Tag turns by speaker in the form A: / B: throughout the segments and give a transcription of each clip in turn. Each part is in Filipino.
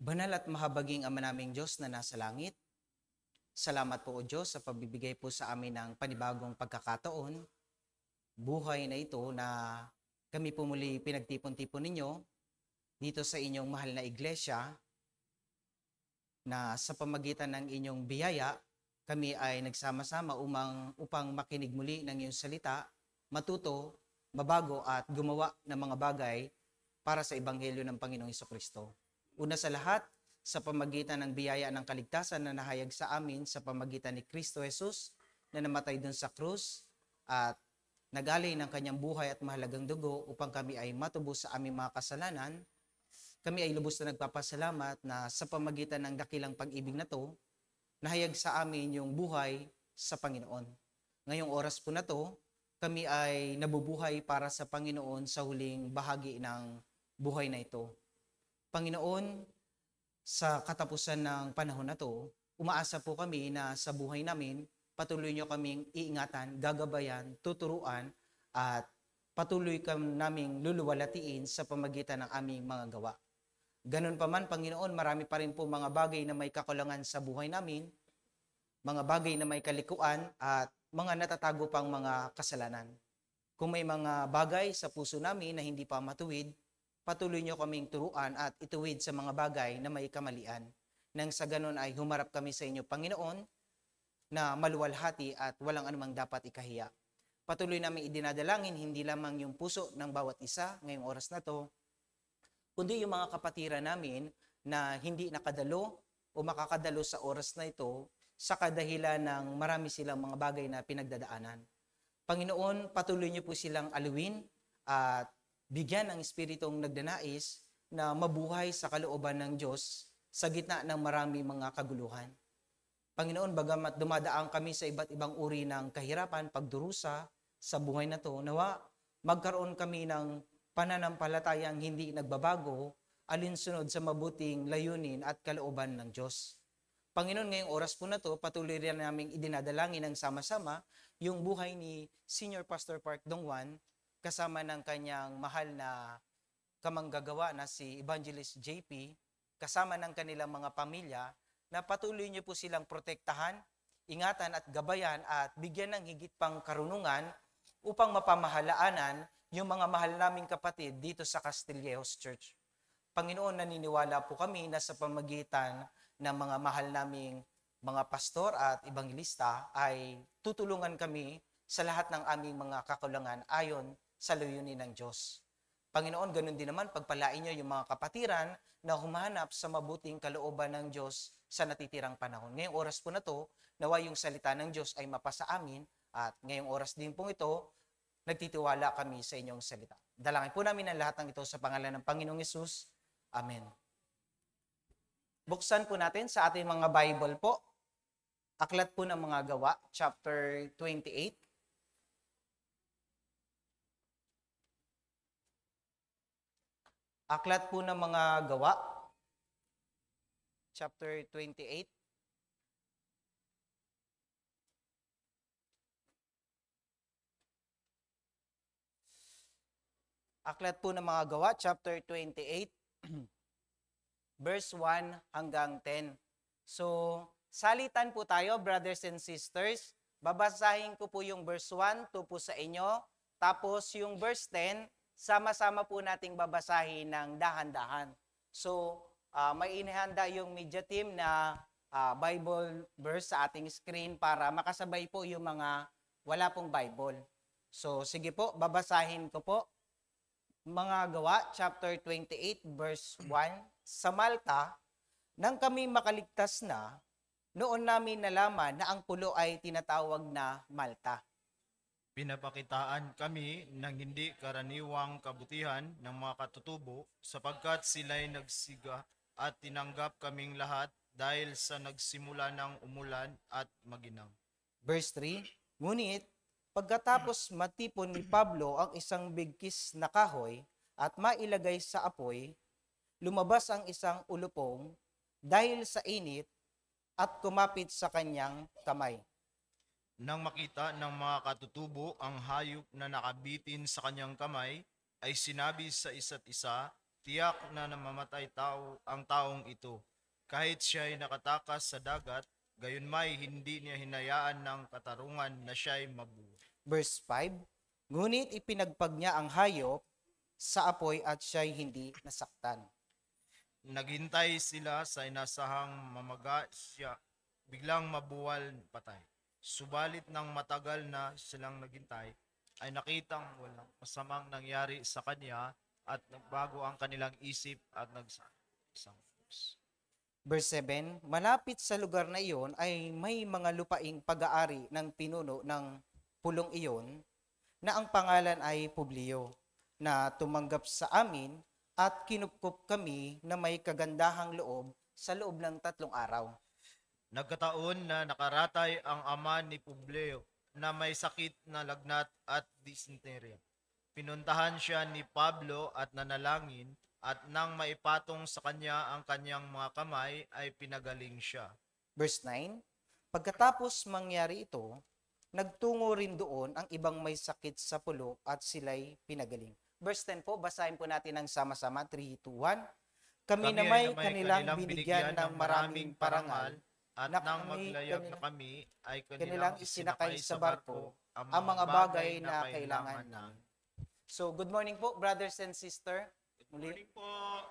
A: Banal at mahabaging Ama naming Diyos na nasa langit, salamat po o Diyos sa pagbibigay po sa amin ng panibagong pagkakataon, buhay na ito na kami po muli pinagtipon-tipon ninyo dito sa inyong mahal na iglesia na sa pamagitan ng inyong biyaya, kami ay nagsama-sama upang makinig muli ng iyong salita, matuto, mabago at gumawa ng mga bagay para sa Ebanghelyo ng Panginoong Hesukristo. Una sa lahat, sa pamagitan ng biyaya ng kaligtasan na nahayag sa amin sa pamagitan ni Kristo Jesus na namatay dun sa krus at nagalay ng kanyang buhay at mahalagang dugo upang kami ay matubos sa aming mga kasalanan. Kami ay lubos na nagpapasalamat na sa pamagitan ng dakilang pag-ibig na to, nahayag sa amin yung buhay sa Panginoon. Ngayong oras po na to, kami ay nabubuhay para sa Panginoon sa huling bahagi ng buhay na ito. Panginoon, sa katapusan ng panahon na to, umaasa po kami na sa buhay namin, patuloy nyo kaming iingatan, gagabayan, tuturuan, at patuloy naming luluwalatiin sa pamagitan ng aming mga gawa. Ganun pa man, Panginoon, marami pa rin po mga bagay na may kakulangan sa buhay namin, mga bagay na may kalikuan, at mga natatago pang mga kasalanan. Kung may mga bagay sa puso namin na hindi pa matuwid, patuloy nyo kaming turuan at ituwid sa mga bagay na may kamalian. Nang sa ganun ay humarap kami sa inyo, Panginoon, na maluwalhati at walang anumang dapat ikahiya. Patuloy namin idinadalangin hindi lamang yung puso ng bawat isa ngayong oras na to, kundi yung mga kapatiran namin na hindi nakadalo o makakadalo sa oras na ito sa kadahilan ng marami silang mga bagay na pinagdadaanan. Panginoon, patuloy niyo po silang aluin at bigyan ng Espiritong nagdanais na mabuhay sa kalooban ng Diyos sa gitna ng marami mga kaguluhan. Panginoon, bagamat dumadaan kami sa iba't ibang uri ng kahirapan, pagdurusa sa buhay na to, nawa magkaroon kami ng pananampalatayang hindi nagbabago alinsunod sa mabuting layunin at kalooban ng Diyos. Panginoon, ngayong oras po na to, patuloy rin naming idinadalangin ng sama-sama yung buhay ni Senior Pastor Park Dongwan kasama ng kanyang mahal na kamanggagawa na si Evangelist JP, kasama ng kanilang mga pamilya, na patuloy niyo po silang protektahan, ingatan at gabayan at bigyan ng higit pang karunungan upang mapamahalaanan yung mga mahal naming kapatid dito sa Castillejos Church. Panginoon, naniniwala po kami na sa pamagitan ng mga mahal naming mga pastor at ebangelista ay tutulungan kami sa lahat ng aming mga kakulangan ayon sa layunin ng Diyos. Panginoon, ganun din naman, pagpalain niyo yung mga kapatiran na humanap sa mabuting kalooban ng Diyos sa natitirang panahon. Ngayong oras po na to, nawa yung salita ng Diyos ay mapasa amin at ngayong oras din pong ito, nagtitiwala kami sa inyong salita. Dalangin po namin ang lahat ng ito sa pangalan ng Panginoong Hesus. Amen. Buksan po natin sa ating mga Bible po, Aklat po ng mga Gawa, chapter 28. Aklat po ng mga Gawa, chapter 28. Aklat po ng mga Gawa, chapter 28, verse 1 hanggang 10. So, salitan po tayo, brothers and sisters. Babasahin ko po yung verse 1 to po sa inyo. Tapos yung verse 10, sama-sama po nating babasahin ng dahan-dahan. So, may inihanda yung media team na Bible verse sa ating screen para makasabay po yung mga wala pong Bible. So, sige po, babasahin ko po. Mga Gawa, chapter 28, verse 1. Sa Malta, nang kami makaligtas na, noon namin nalaman na ang pulo ay tinatawag na Malta.
B: Pinapakitaan kami ng hindi karaniwang kabutihan ng mga katutubo sapagkat sila'y nagsiga at tinanggap kaming lahat dahil sa nagsimula ng umulan at maginang.
A: Verse 3, ngunit pagkatapos matipon ni Pablo ang isang bigkis na kahoy at mailagay sa apoy, lumabas ang isang ulupong dahil sa init at kumapit sa kanyang kamay.
B: Nang makita ng mga katutubo ang hayop na nakabitin sa kanyang kamay, ay sinabi sa isa't isa, tiyak na namamatay ang taong ito. Kahit siya ay nakatakas sa dagat, gayunmay hindi niya hinayaan ng katarungan na siya ay mabuhay.
A: Verse 5, ngunit ipinagpag niya ang hayop sa apoy at siya'y hindi nasaktan.
B: Naghintay sila sa inasahang mamaga siya, biglang mabuwal patay. Subalit nang matagal na silang naghintay, ay nakitang walang masamang nangyari sa kanya at nagbago ang kanilang isip at nagsang.
A: Verse 7, malapit sa lugar na iyon ay may mga lupaing pag-aari ng pinuno ng pulong iyon na ang pangalan ay Publio, na tumanggap sa amin at kinupkup kami na may kagandahang loob sa loob ng 3 araw.
B: Nagkataon na nakaratay ang ama ni Publio na may sakit na lagnat at dysentery. Pinuntahan siya ni Pablo at nanalangin at nang maipatong sa kanya ang kanyang mga kamay ay pinagaling siya.
A: Verse 9, pagkatapos mangyari ito, nagtungo rin doon ang ibang may sakit sa pulo at sila'y pinagaling. Verse 10 po, basahin po natin ng sama-sama, 3, 2, 1. Kami na may kanilang binigyan ng maraming parangal
B: at
A: na
B: nang
A: kami
B: maglayag na kami ay
A: kanilang
B: kanilang
A: isinakay sa barko ang mga bagay na kailangan namin. So, good morning po, brothers and sister. Muli.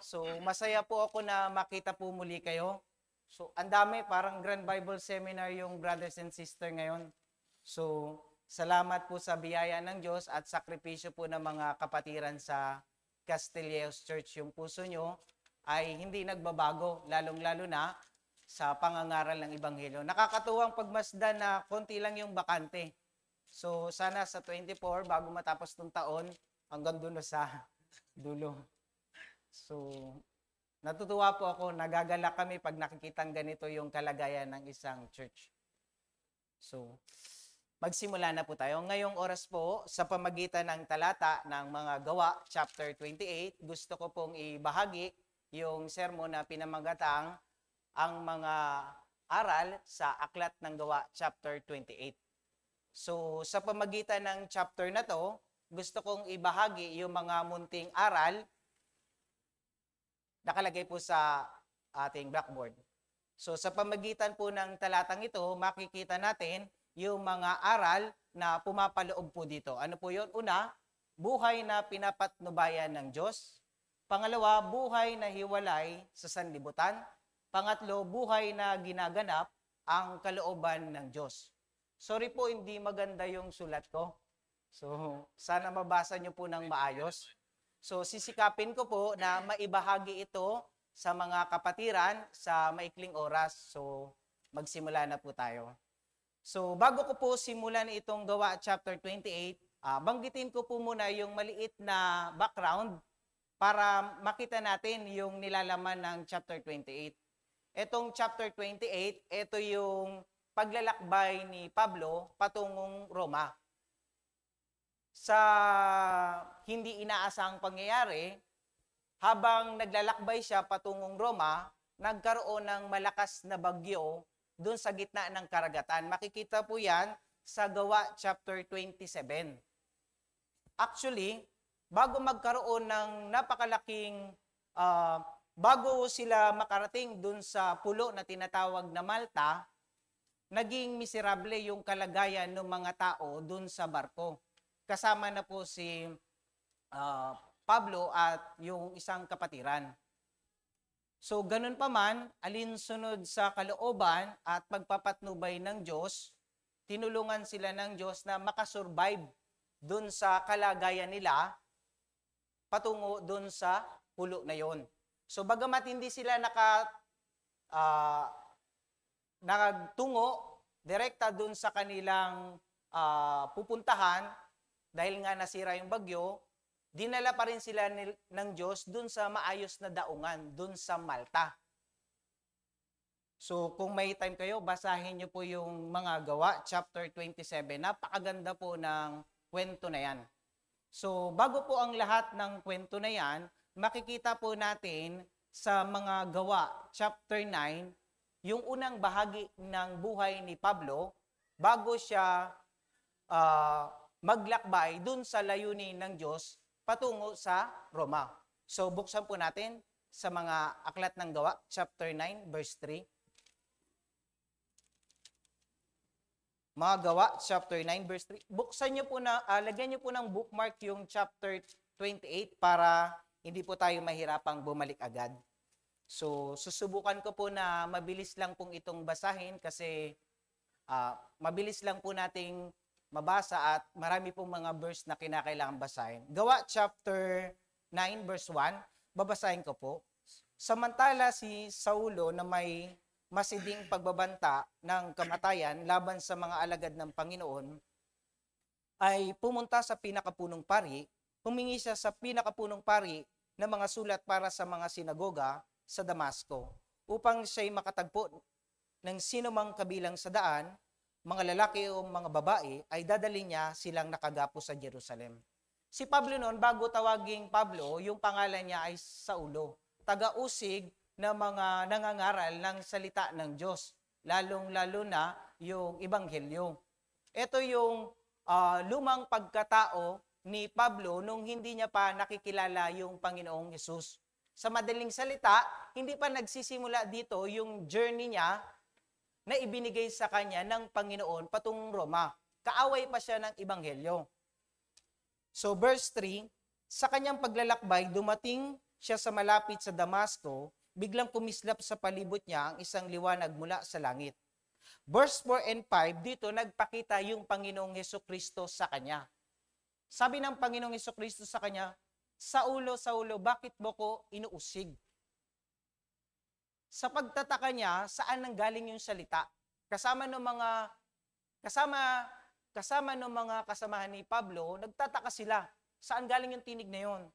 A: So, masaya po ako na makita po muli kayo. So, ang dami, parang Grand Bible Seminar yung brothers and sister ngayon. So, salamat po sa biyaya ng Diyos at sakripisyo po ng mga kapatiran sa Castilleos Church. Yung puso nyo ay hindi nagbabago, lalong-lalo na sa pangangaral ng Ebanghelyo. Nakakatuwang pagmasdan na konti lang yung bakante. So, sana sa 24, bago matapos ng taon, hanggang dulo sa dulo. So, natutuwa po ako, nagagalak kami pag nakikitang ganito yung kalagayan ng isang church. So, magsimula na po tayo. Ngayong oras po, sa pamagitan ng talata ng mga gawa, chapter 28, gusto ko pong ibahagi yung sermon na pinamagatang ang mga aral sa Aklat ng Gawa, chapter 28. So, sa pamagitan ng chapter na to, gusto kong ibahagi yung mga munting aral nakalagay po sa ating blackboard. So, sa pamagitan po ng talatang ito, makikita natin yung mga aral na pumapaloob po dito. Ano po yun? Una, buhay na pinapatnubayan ng Diyos. Pangalawa, buhay na hiwalay sa sanlibutan. Pangatlo, buhay na ginaganap ang kalooban ng Diyos. Sorry po, hindi maganda yung sulat ko. So, sana mabasa nyo po ng maayos. So, sisikapin ko po na maibahagi ito sa mga kapatiran sa maikling oras. So, magsimula na po tayo. So, bago ko po simulan itong Gawa chapter 28, banggitin ko po muna yung maliit na background para makita natin yung nilalaman ng chapter 28. Etong chapter 28, ito yung paglalakbay ni Pablo patungong Roma. Sa hindi inaasahang pangyayari, habang naglalakbay siya patungong Roma, nagkaroon ng malakas na bagyo doon sa gitna ng karagatan. Makikita po yan sa Gawa chapter 27. Actually, bago magkaroon ng napakalaking, bago sila makarating doon sa pulo na tinatawag na Malta, naging miserable yung kalagayan ng mga tao doon sa barko. Kasama na po si Pablo at yung isang kapatiran. So, ganun pa man, alinsunod sa kalooban at pagpapatnubay ng Diyos, tinulungan sila ng Diyos na makasurvive dun sa kalagayan nila patungo dun sa pulo na yon. So, bagamat hindi sila nagtungo direkta dun sa kanilang pupuntahan dahil nga nasira yung bagyo, dinala pa rin sila ng Diyos dun sa maayos na daungan, dun sa Malta. So, kung may time kayo, basahin nyo po yung mga Gawa, chapter 27. Napakaganda po ng kwento na yan. So, bago po ang lahat ng kwento na yan, makikita po natin sa mga Gawa, chapter 9, yung unang bahagi ng buhay ni Pablo, bago siya maglakbay dun sa layunin ng Diyos patungo sa Roma. So buksan po natin sa mga aklat ng gawa, chapter 9, verse 3. Mga gawa, chapter 9, verse 3. Buksan nyo po lagyan nyo po ng bookmark yung chapter 28 para hindi po tayo mahirapang bumalik agad. So, susubukan ko po na mabilis lang pong itong basahin kasi mabilis lang po nating mabasa at marami pong mga verse na kinakailangan basahin. Gawa chapter 9 verse 1, babasahin ko po. Samantala si Saulo na may masiding pagbabanta ng kamatayan laban sa mga alagad ng Panginoon ay pumunta sa pinakapunong pari, humingi siya sa pinakapunong pari ng mga sulat para sa mga sinagoga sa Damasco upang siya'y makatagpo ng sino mang kabilang sa daan, mga lalaki o mga babae, ay dadalhin niya silang nakagapo sa Jerusalem. Si Pablo noon, bago tawaging Pablo, yung pangalan niya ay Saulo, taga-usig na mga nangangaral ng salita ng Diyos, lalong-lalo na yung Ebanghelyo. Ito yung lumang pagkatao ni Pablo nung hindi niya pa nakikilala yung Panginoong Hesus. Sa madaling salita, hindi pa nagsisimula dito yung journey niya na ibinigay sa kanya ng Panginoon patungong Roma. Kaaway pa siya ng Ebanghelyo. So verse 3, sa kanyang paglalakbay, dumating siya sa malapit sa Damasco, biglang kumislap sa palibot niya ang isang liwanag mula sa langit. Verse 4 and 5, dito nagpakita yung Panginoong Hesukristo sa kanya. Sabi ng Panginoong Hesukristo sa kanya, Saulo, Saulo, bakit mo ko inuusig? Sa pagtataka niya, saan nanggaling yung salita? Kasama ng mga kasamahan ni Pablo, nagtataka sila. Saan galing yung tinig na yun?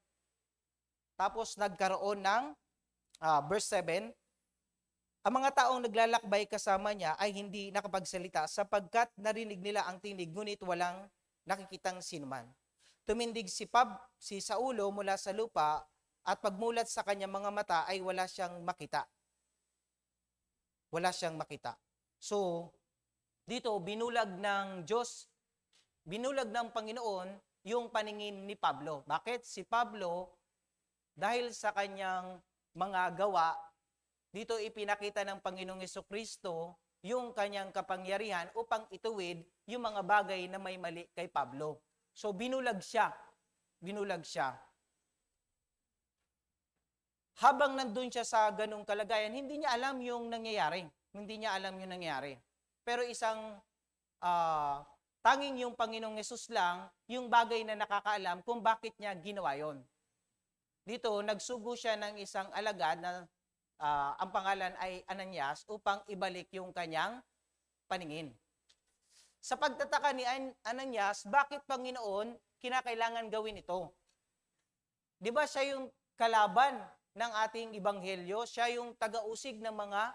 A: Tapos nagkaroon ng verse 7, ang mga taong naglalakbay kasama niya ay hindi nakapagsalita sapagkat narinig nila ang tinig ngunit walang nakikitang sinuman. Tumindig si Saulo mula sa lupa at pagmulat sa kanyang mga mata ay wala siyang makita. Wala siyang makita. So, dito binulag ng Diyos, binulag ng Panginoon yung paningin ni Pablo. Bakit? Si Pablo, dahil sa kanyang mga gawa, dito ipinakita ng Panginoong Hesukristo yung kanyang kapangyarihan upang ituwid yung mga bagay na may mali kay Pablo. So, binulag siya. Binulag siya. Habang nandun siya sa ganung kalagayan, hindi niya alam yung nangyayari. Hindi niya alam yung nangyayari. Pero isang tanging yung Panginoong Hesus lang, yung bagay na nakakaalam kung bakit niya ginawa yon. Dito, nagsugo siya ng isang alagad na ang pangalan ay Ananias upang ibalik yung kanyang paningin. Sa pagtataka ni Ananias, bakit Panginoon kinakailangan gawin ito? Di ba siya yung kalaban ng ating Ebanghelyo? Siya yung taga-usig ng mga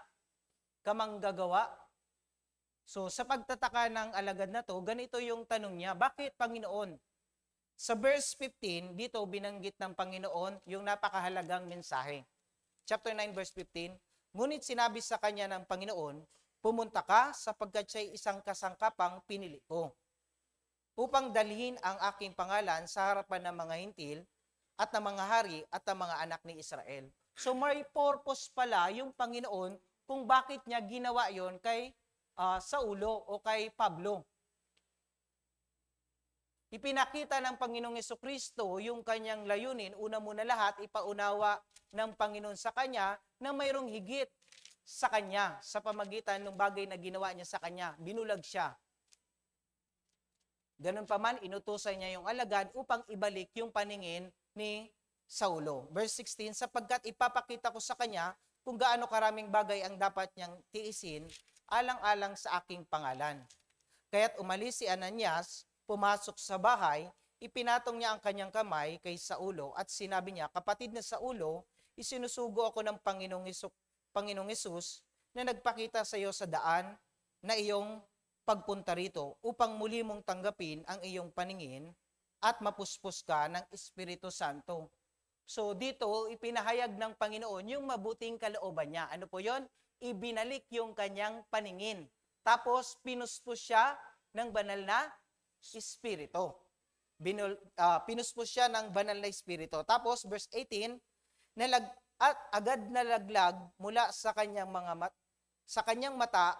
A: kamanggagawa. So sa pagtataka ng alagad na to, ganito yung tanong niya, bakit Panginoon? Sa verse 15, dito binanggit ng Panginoon yung napakahalagang mensahe. Chapter 9 verse 15, ngunit sinabi sa kanya ng Panginoon, pumunta ka sapagkat siya'y isang kasangkapang pinili ko upang dalhin ang aking pangalan sa harapan ng mga hintil at ng mga hari at ng mga anak ni Israel. So may purpose pala yung Panginoon kung bakit niya ginawa yon kay Saulo o kay Pablo. Ipinakita ng Panginoong Hesukristo yung kanyang layunin, una muna lahat, ipaunawa ng Panginoon sa kanya na mayroong higit sa kanya sa pamagitan ng bagay na ginawa niya sa kanya. Binulag siya. Ganun pa man, inutusan niya yung alagad upang ibalik yung paningin ni Saulo. Verse 16, sapagkat ipapakita ko sa kanya kung gaano karaming bagay ang dapat niyang tiisin alang-alang sa aking pangalan. Kaya't umalis si Ananias, pumasok sa bahay, ipinatong niya ang kanyang kamay kay Saulo at sinabi niya, kapatid na Saulo, isinusugo ako ng Panginoong Hesus na nagpakita sa iyo sa daan na iyong pagpunta rito upang muli mong tanggapin ang iyong paningin at mapuspos ka ng Espiritu Santo. So dito, ipinahayag ng Panginoon yung mabuting kalooban niya. Ano po yon? Ibinalik yung kanyang paningin. Tapos, pinuspos siya ng banal na Espiritu. Pinuspos siya ng banal na Espiritu. Tapos, verse 18, at agad nalaglag mula sa kanyang sa kanyang mata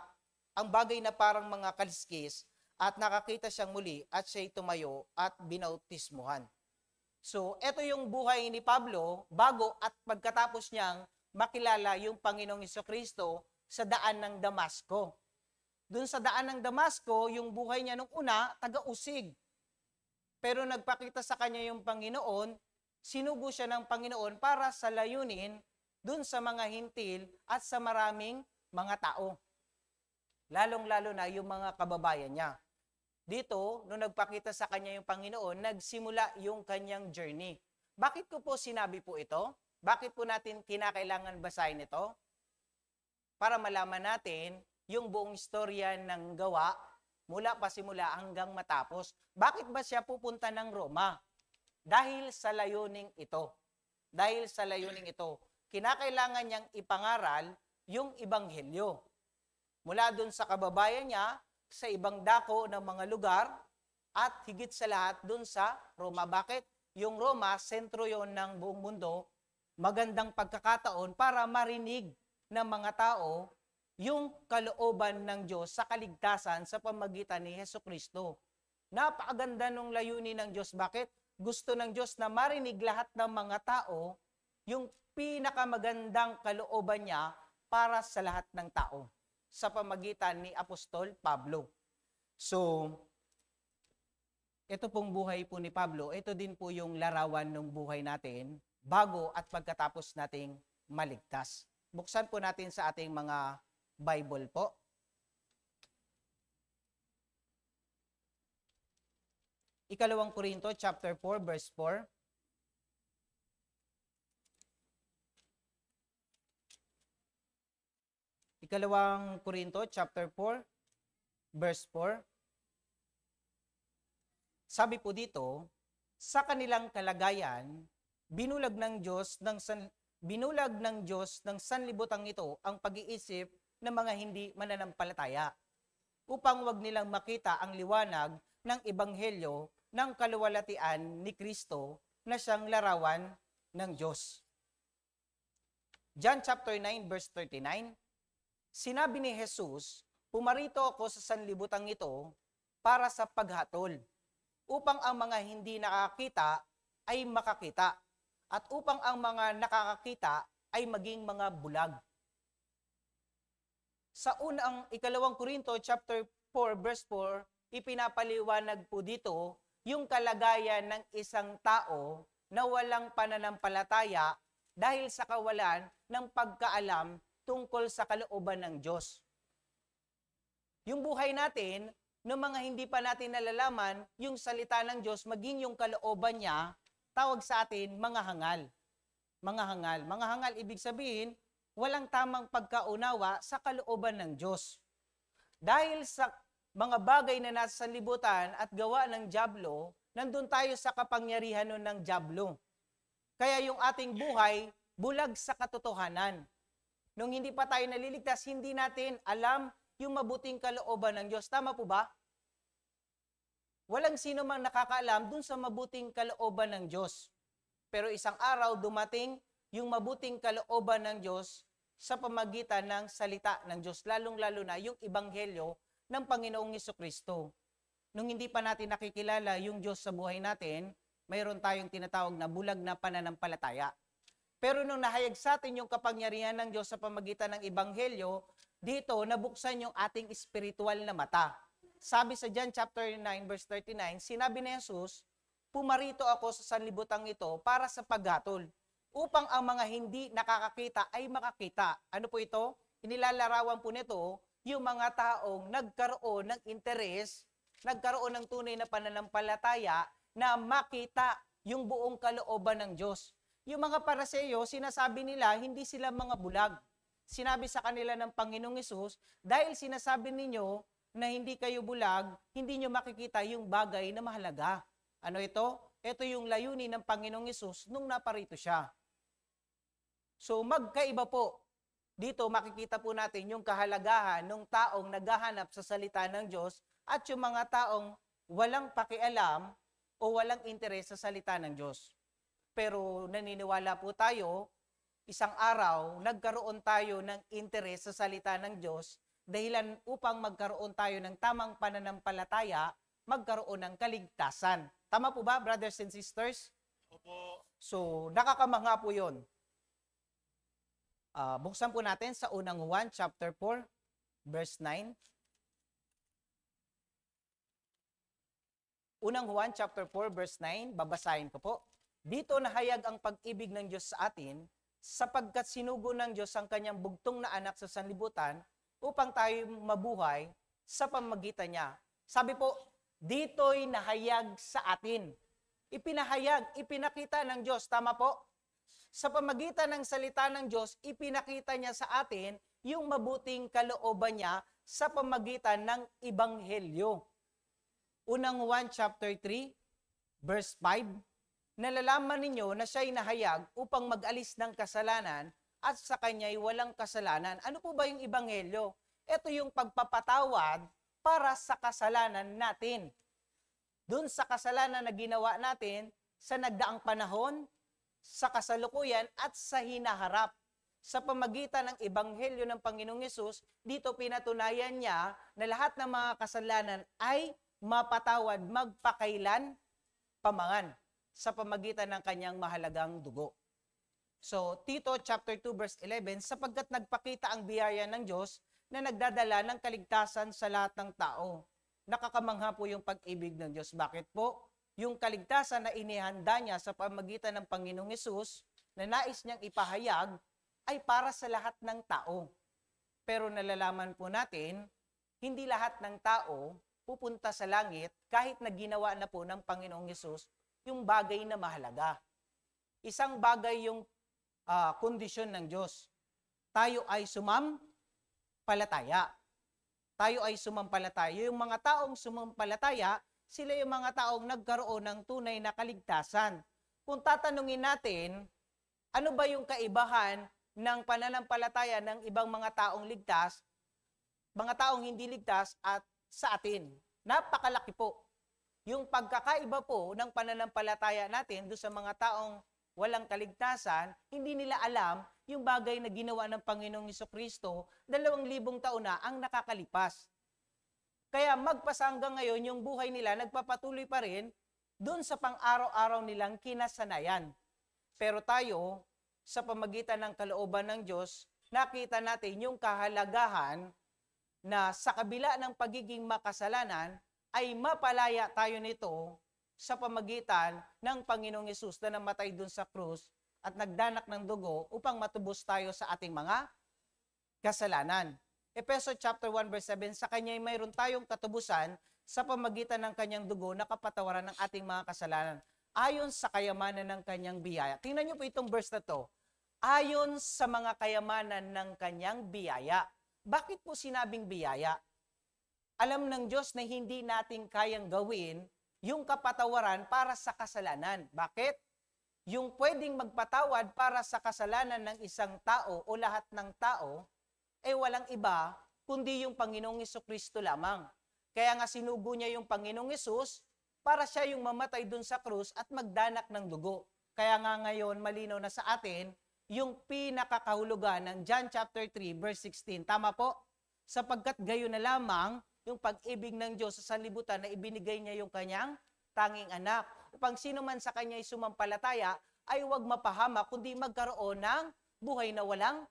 A: ang bagay na parang mga kaliskis at nakakita siyang muli at siya'y tumayo at binautismuhan. So, ito yung buhay ni Pablo bago at pagkatapos niyang makilala yung Panginoong Hesukristo sa daan ng Damasco. Doon sa daan ng Damasco, yung buhay niya nung una, taga-usig. Pero nagpakita sa kanya yung Panginoon, sinugo siya ng Panginoon para sa layunin doon sa mga hintil at sa maraming mga tao. Lalong-lalo na yung mga kababayan niya. Dito, nung nagpakita sa kanya yung Panginoon, nagsimula yung kanyang journey. Bakit ko po sinabi po ito? Bakit po natin kinakailangan basahin ito? Para malaman natin yung buong istorya ng gawa mula pasimula hanggang matapos. Bakit ba siya pupunta ng Roma? Dahil sa layuning ito. Dahil sa layuning ito, kinakailangan niyang ipangaral yung Ebanghelyo. Mula dun sa kababayan niya, sa ibang dako ng mga lugar, at higit sa lahat dun sa Roma. Bakit? Yung Roma, sentro yon ng buong mundo, magandang pagkakataon para marinig ng mga tao yung kalooban ng Diyos sa kaligtasan sa pamagitan ni Hesukristo. Napakaganda nung layunin ng Diyos. Bakit? Gusto ng Diyos na marinig lahat ng mga tao yung pinakamagandang kalooban niya para sa lahat ng tao sa pamagitan ni Apostol Pablo. So, ito pong buhay po ni Pablo, ito din po yung larawan ng buhay natin bago at pagkatapos nating maligtas. Buksan po natin sa ating mga Bible po. Ikalawang Korinto, chapter 4, verse 4. Ikalawang Korinto, chapter 4, verse 4. Sabi po dito, sa kanilang kalagayan, binulag ng Diyos ng sanlibutan ito ang pag-iisip ng mga hindi mananampalataya upang wag nilang makita ang liwanag ng ebanghelyo ng kaluwalhatian ni Kristo na siyang larawan ng Diyos. John chapter 9 verse 39. Sinabi ni Jesus, pumarito ako sa sanlibutan ito para sa paghatol, upang ang mga hindi nakakita ay makakita, at upang ang mga nakakakita ay maging mga bulag. Sa ikalawang Korinto chapter 4 verse 4, ipinapaliwanag po dito yung kalagayan ng isang tao na walang pananampalataya dahil sa kawalan ng pagkaalam tungkol sa kalooban ng Diyos. Yung buhay natin, ng mga hindi pa natin nalalaman, yung salita ng Diyos, maging yung kalooban niya, tawag sa atin mga hangal. Mga hangal. Mga hangal, ibig sabihin, walang tamang pagkaunawa sa kalooban ng Diyos. Dahil sa mga bagay na nasa sanlibutan at gawa ng dyablo, nandun tayo sa kapangyarihan nun ng dyablo. Kaya yung ating buhay, bulag sa katotohanan. Nung hindi pa tayo naliligtas, hindi natin alam yung mabuting kalooban ng Diyos. Tama po ba? Walang sino mang nakakaalam dun sa mabuting kalooban ng Diyos. Pero isang araw dumating yung mabuting kalooban ng Diyos sa pamagitan ng salita ng Diyos, lalong-lalo na yung ebanghelyo ng Panginoong Hesukristo. Nung hindi pa natin nakikilala yung Diyos sa buhay natin, mayroon tayong tinatawag na bulag na pananampalataya. Pero nung nahayag sa atin yung kapangyarihan ng Diyos sa pamagitan ng ebanghelyo, dito nabuksan yung ating spiritual na mata. Sabi sa John chapter 9 verse 39, sinabi ni Jesus, pumarito ako sa sanlibutan ito para sa paghatol, upang ang mga hindi nakakakita ay makakita. Ano po ito? Inilalarawan po nito yung mga taong nagkaroon ng interes, nagkaroon ng tunay na pananampalataya na makita yung buong kalooban ng Diyos. Yung mga Paraseyo, sinasabi nila, hindi sila mga bulag. Sinabi sa kanila ng Panginoong Hesus, dahil sinasabi ninyo na hindi kayo bulag, hindi nyo makikita yung bagay na mahalaga. Ano ito? Ito yung layunin ng Panginoong Hesus nung naparito siya. So magkaiba po. Dito makikita po natin yung kahalagahan ng taong naghahanap sa salita ng Diyos at yung mga taong walang pakialam o walang interes sa salita ng Diyos. Pero naniniwala po tayo isang araw, nagkaroon tayo ng interes sa salita ng Diyos, dahilan upang magkaroon tayo ng tamang pananampalataya, magkaroon ng kaligtasan. Tama po ba, brothers and sisters?
B: Opo.
A: So, nakakamangha po yun. Buksan po natin sa unang Juan, chapter 4, verse 9. Unang Juan, chapter 4, verse 9, babasahin ko po. Dito nahayag ang pag-ibig ng Diyos sa atin, sapagkat sinugo ng Diyos ang kanyang bugtong na anak sa sanlibutan, upang tayo mabuhay sa pamagitan niya. Sabi po, dito'y nahayag sa atin. Ipinahayag, ipinakita ng Diyos. Tama po? Sa pamagitan ng salita ng Diyos, ipinakita niya sa atin yung mabuting kalooban niya sa pamagitan ng Ebanghelyo. Unang Juan chapter 3, verse 5, nalalaman ninyo na siya'y nahayag upang mag-alis ng kasalanan at sa kanya'y walang kasalanan. Ano po ba yung Ebanghelyo? Ito yung pagpapatawad para sa kasalanan natin. Doon sa kasalanan na ginawa natin sa nagdaang panahon, sa kasalukuyan at sa hinaharap. Sa pamagitan ng Ebanghelyo ng Panginoong Yesus, dito pinatunayan niya na lahat ng mga kasalanan ay mapatawad magpakailan pamangan sa pamagitan ng kanyang mahalagang dugo. So, Tito chapter 2 verse 11, sapagkat nagpakita ang biyaya ng Diyos na nagdadala ng kaligtasan sa lahat ng tao. Nakakamangha po yung pag-ibig ng Diyos. Bakit po? Yung kaligtasan na inihanda niya sa pamagitan ng Panginoong Yesus na nais niyang ipahayag ay para sa lahat ng tao. Pero nalalaman po natin, hindi lahat ng tao pupunta sa langit kahit na ginawa na po ng Panginoong Yesus yung bagay na mahalaga. Isang bagay yung kondisyon ng Diyos. Tayo ay sumampalataya. Tayo ay sumampalataya. Yung mga taong sumampalataya, sila yung mga taong nagkaroon ng tunay na kaligtasan. Kung tatanungin natin, ano ba yung kaibahan ng pananampalataya ng ibang mga taong ligtas, mga taong hindi ligtas at sa atin? Napakalaki po. Yung pagkakaiba po ng pananampalataya natin doon sa mga taong walang kaligtasan, hindi nila alam yung bagay na ginawa ng Panginoong Jesucristo 2,000 taon na ang nakakalipas. Kaya magpasa hanggang ngayon, yung buhay nila nagpapatuloy pa rin doon sa pang-araw-araw nilang kinasanayan. Pero tayo, sa pamagitan ng kalooban ng Diyos, nakita natin yung kahalagahan na sa kabila ng pagiging makasalanan, ay mapalaya tayo nito sa pamagitan ng Panginoong Yesus na namatay doon sa krus at nagdanak ng dugo upang matubos tayo sa ating mga kasalanan. Efeso chapter 1 verse 7, sa kanya ay mayroon tayong katubusan sa pamagitan ng kanyang dugo na kapatawaran ng ating mga kasalanan ayon sa kayamanan ng kanyang biyaya. Tingnan niyo po itong verse na to. Ayon sa mga kayamanan ng kanyang biyaya. Bakit po sinabing biyaya? Alam ng Diyos na hindi natin kayang gawin yung kapatawaran para sa kasalanan. Bakit? Yung pwedeng magpatawad para sa kasalanan ng isang tao o lahat ng tao, walang iba kundi yung Panginoong Jesucristo lamang. Kaya nga sinugo niya yung Panginoong Yesus para siya yung mamatay dun sa krus at magdanak ng dugo. Kaya nga ngayon malinaw na sa atin yung pinakakahulugan ng John chapter 3 verse 16. Tama po? Sapagkat gayon na lamang yung pag-ibig ng Diyos sa sanlibutan na ibinigay niya yung kanyang tanging anak. Upang sino man sa kanya ay sumampalataya ay huwag mapahama kundi magkaroon ng buhay na walang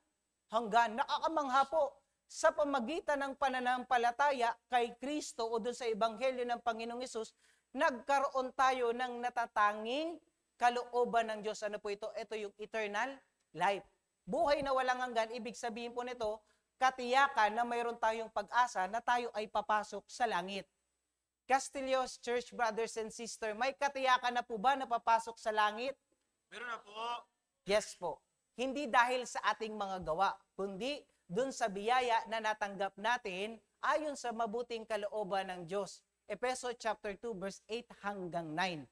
A: hanggan. Nakakamangha po, sa pamagitan ng pananampalataya kay Kristo o doon sa Ebanghelyo ng Panginoong Yesus, nagkaroon tayo ng natatanging kalooban ng Diyos. Ano po ito? Ito yung eternal life. Buhay na walang hanggan, ibig sabihin po nito, katiyakan na mayroon tayong pag-asa na tayo ay papasok sa langit. Castillos Church Brothers and Sisters, may katiyakan na po ba na papasok sa langit?
B: Meron na po.
A: Yes po. Hindi dahil sa ating mga gawa, kundi dun sa biyaya na natanggap natin ayon sa mabuting kalooban ng Diyos. Efeso chapter 2 verse 8 hanggang 9.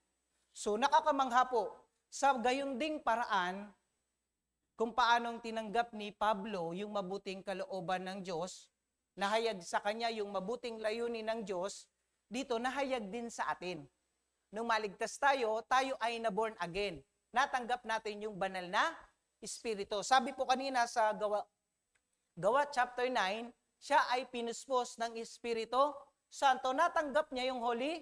A: So nakakamangha po, sa gayon ding paraan, kung paanong tinanggap ni Pablo yung mabuting kalooban ng Diyos, nahayag sa kanya yung mabuting layunin ng Diyos, dito nahayag din sa atin. Nung maligtas tayo, tayo ay na-born again. Natanggap natin yung banal na Espiritu. Sabi po kanina sa Gawa chapter 9, siya ay pinuspos ng Espiritu Santo. Natanggap niya yung Holy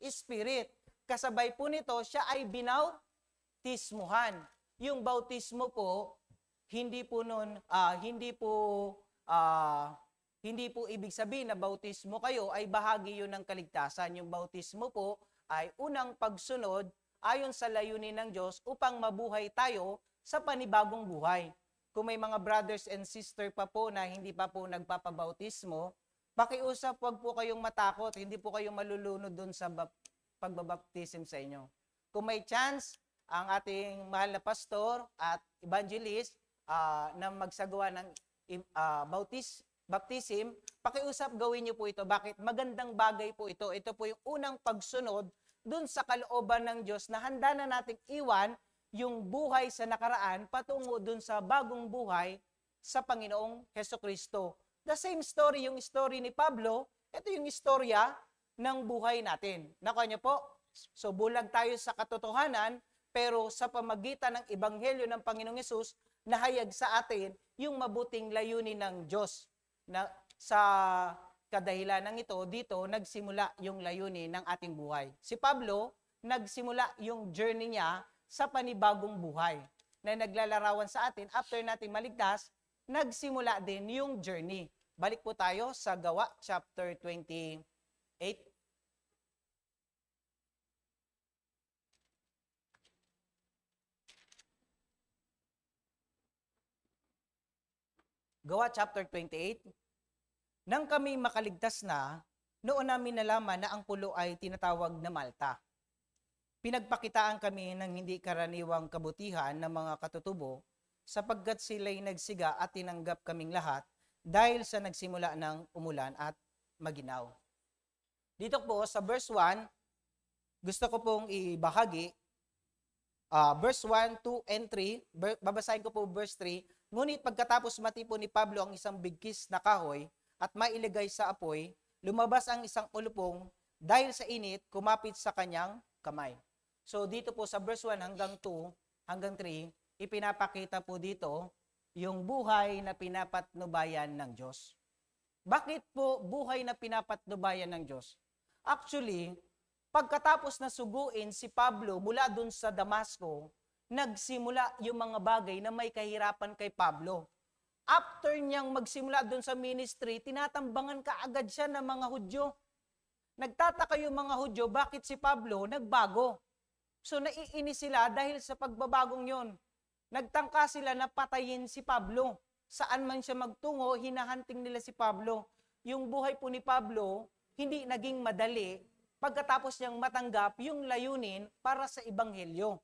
A: Spirit. Kasabay po nito, siya ay binautismuhan. Yung bautismo po, hindi po ibig sabihin na bautismo kayo ay bahagi yun ng kaligtasan. Yung bautismo po ay unang pagsunod ayon sa layunin ng Diyos upang mabuhay tayo sa panibagong buhay. Kung may mga brothers and sister pa po na hindi pa po nagpapabautismo, pakiusap, wag po kayong matakot, hindi po kayo malulunod doon sa pagbabaptism sa inyo. Kung may chance, ang ating mahal na pastor at evangelist na magsagawa ng baptism, pakiusap gawin niyo po ito. Bakit? Magandang bagay po ito. Ito po yung unang pagsunod dun sa kalooban ng Diyos na handa na nating iwan yung buhay sa nakaraan patungo dun sa bagong buhay sa Panginoong Hesukristo. The same story, yung story ni Pablo, ito yung istorya ng buhay natin. Nakuha niyo po? So bulag tayo sa katotohanan, pero sa pamagitan ng Ebanghelyo ng Panginoong Hesus, nahayag sa atin yung mabuting layunin ng Diyos. Na sa kadahilan ng ito, dito nagsimula yung layunin ng ating buhay. Si Pablo, nagsimula yung journey niya sa panibagong buhay na naglalarawan sa atin after natin maligtas, nagsimula din yung journey. Balik po tayo sa Gawa chapter 28. Gawa chapter 28. Nang kami makaligtas na, noon namin nalaman na ang pulo ay tinatawag na Malta. Pinagpakitaan kami ng hindi karaniwang kabutihan ng mga katutubo sapagkat sila'y nagsiga at tinanggap kaming lahat dahil sa nagsimula ng umulan at maginaw. Dito po sa verse 1, gusto ko pong ibahagi verse 1, 2, and 3. Babasahin ko po verse 3. Ngunit pagkatapos matipon ni Pablo ang isang bigkis na kahoy at mailagay sa apoy, lumabas ang isang ulupong dahil sa init, kumapit sa kanyang kamay. So dito po sa verse 1 hanggang 2, hanggang 3, ipinapakita po dito yung buhay na pinapatnubayan ng Diyos. Bakit po buhay na pinapatnubayan ng Diyos? Actually, pagkatapos na suguin si Pablo mula dun sa Damasco, nagsimula yung mga bagay na may kahirapan kay Pablo. After niyang magsimula dun sa ministry, tinatambangan kaagad siya ng mga Hudyo. Nagtataka yung mga Hudyo, bakit si Pablo nagbago? So naiinis sila dahil sa pagbabagong yon. Nagtangka sila na patayin si Pablo. Saan man siya magtungo, hinahunting nila si Pablo. Yung buhay po ni Pablo, hindi naging madali pagkatapos niyang matanggap yung layunin para sa Ebanghelyo.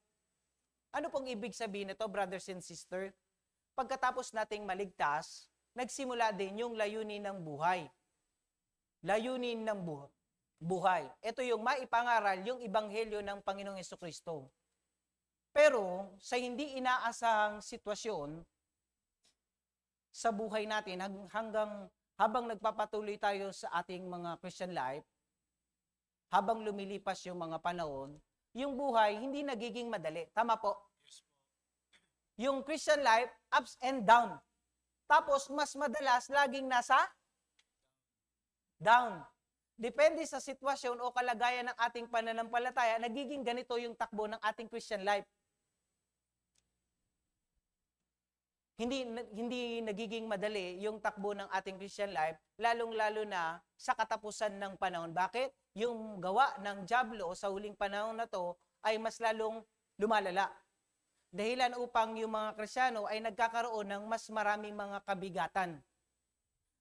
A: Ano pong ibig sabihin nito, brothers and sisters? Pagkatapos nating maligtas, nagsimula din yung layunin ng buhay. Layunin ng buhay. Ito yung maipangaral, yung Ebanghelyo ng Panginoong Hesukristo. Pero sa hindi inaasahang sitwasyon sa buhay natin, habang nagpapatuloy tayo sa ating mga Christian life, habang lumilipas yung mga panahon, yung buhay hindi nagiging madali. Tama po? Yung Christian life, ups and down. Tapos, mas madalas, laging nasa down. Depende sa sitwasyon o kalagayan ng ating pananampalataya, nagiging ganito yung takbo ng ating Christian life. Hindi nagiging madali yung takbo ng ating Christian life, lalong-lalo na sa katapusan ng panahon. Bakit? Yung gawa ng dyablo sa huling panahon na to ay mas lalong lumalala. Dahilan upang yung mga Kristiyano ay nagkakaroon ng mas maraming mga kabigatan.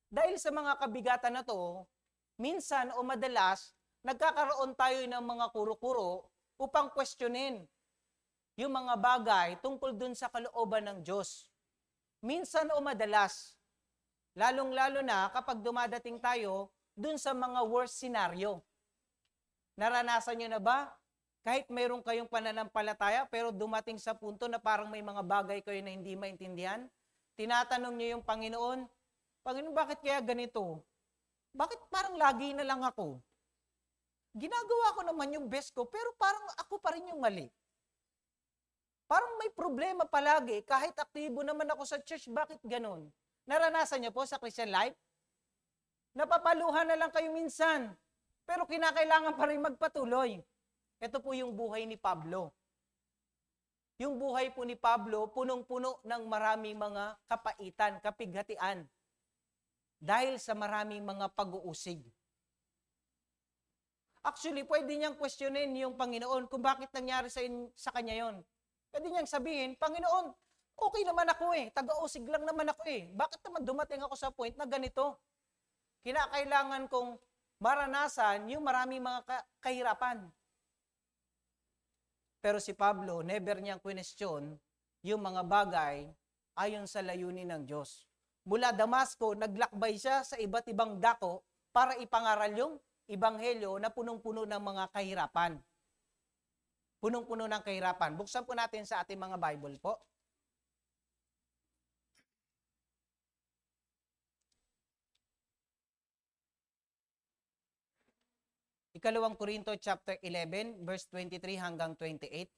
A: Dahil sa mga kabigatan na to, minsan o madalas, nagkakaroon tayo ng mga kuro-kuro upang questionin yung mga bagay tungkol dun sa kalooban ng Diyos. Minsan o madalas, lalong-lalo na kapag dumadating tayo dun sa mga worst scenario. Naranasan nyo na ba? Kahit mayroon kayong pananampalataya, pero dumating sa punto na parang may mga bagay kayo na hindi maintindihan, tinatanong nyo yung Panginoon, Panginoon, bakit kaya ganito? Bakit parang lagi na lang ako? Ginagawa ko naman yung best ko, pero parang ako pa rin yung mali.
C: Parang may problema palagi. Kahit aktibo naman ako sa church, bakit ganun? Naranasan niyo po sa Christian life? Napapaluhan na lang kayo minsan, pero kinakailangan pa rin magpatuloy. Ito po yung buhay ni Pablo. Yung buhay po ni Pablo, punong-puno ng maraming mga kapaitan, kapighatian. Dahil sa maraming mga pag-uusig. Actually, pwede niyang questionin yung Panginoon kung bakit nangyari sa kanya yon. Pwede niyang sabihin, Panginoon, okay naman ako taga-usig lang naman ako Bakit naman dumating ako sa point na ganito? Kinakailangan kong maranasan yung maraming mga kahirapan. Pero si Pablo, never niyang question yung mga bagay ayon sa layunin ng Diyos. Mula Damasco, naglakbay siya sa iba't ibang dako para ipangaral yung ebanghelyo na punong-puno ng mga kahirapan. Punong-puno ng kahirapan. Buksan po natin sa ating mga Bible po. Ikalawang Korinto chapter 11 verse 23 hanggang 28.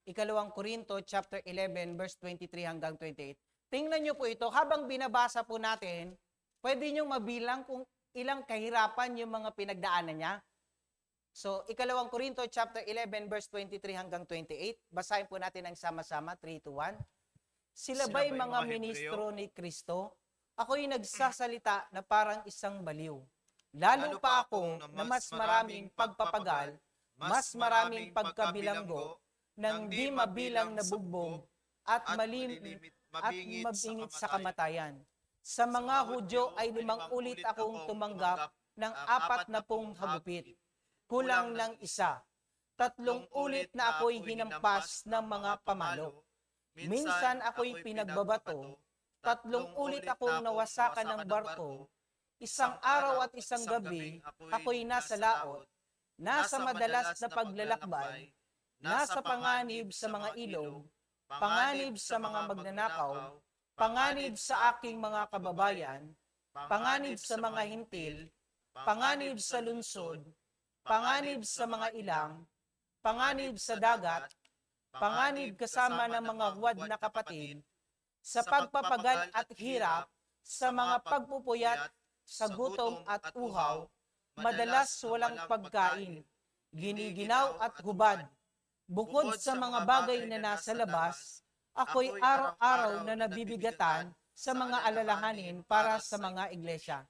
C: Ikalawang Korinto chapter 11 verse 23 hanggang 28. Tingnan niyo po ito, habang binabasa po natin, pwede niyo mabilang kung ilang kahirapan yung mga pinagdaanan niya. So, ikalawang Korinto chapter 11 verse 23 hanggang 28. Basahin po natin ang sama-sama, 3-1. Sila ba'y mga ministro ni Kristo? Ako'y nagsasalita na parang isang baliw. Lalo pa akong na mas maraming pagpapagal, mas maraming pagkabilanggo, nang di mabilang na bugbog, at mabingit sa kamatayan. Sa mga Hudyo ay 5 ulit akong tumanggap ng 40 hagupit. Kulang ng isa. 3 ulit na ako'y hinampas ng mga pamalo. Minsan ako'y pinagbabato. 3 ulit akong nawasakan ng barko. Isang araw at isang gabi, ako'y nasa laot, nasa madalas na paglalakbay, nasa panganib sa mga ilog, panganib sa mga magnanakaw, panganib sa aking mga kababayan, panganib sa mga hintil, panganib sa lunsod, panganib sa mga ilang, panganib sa dagat, panganib kasama ng mga huwad na kapatid, sa pagpapagal at hirap, sa mga pagpupuyat, sa gutom at uhaw, madalas walang pagkain, giniginaw at hubad. Bukod sa mga bagay na nasa labas, ako'y araw-araw na nabibigatan sa mga alalahanin para sa mga iglesia.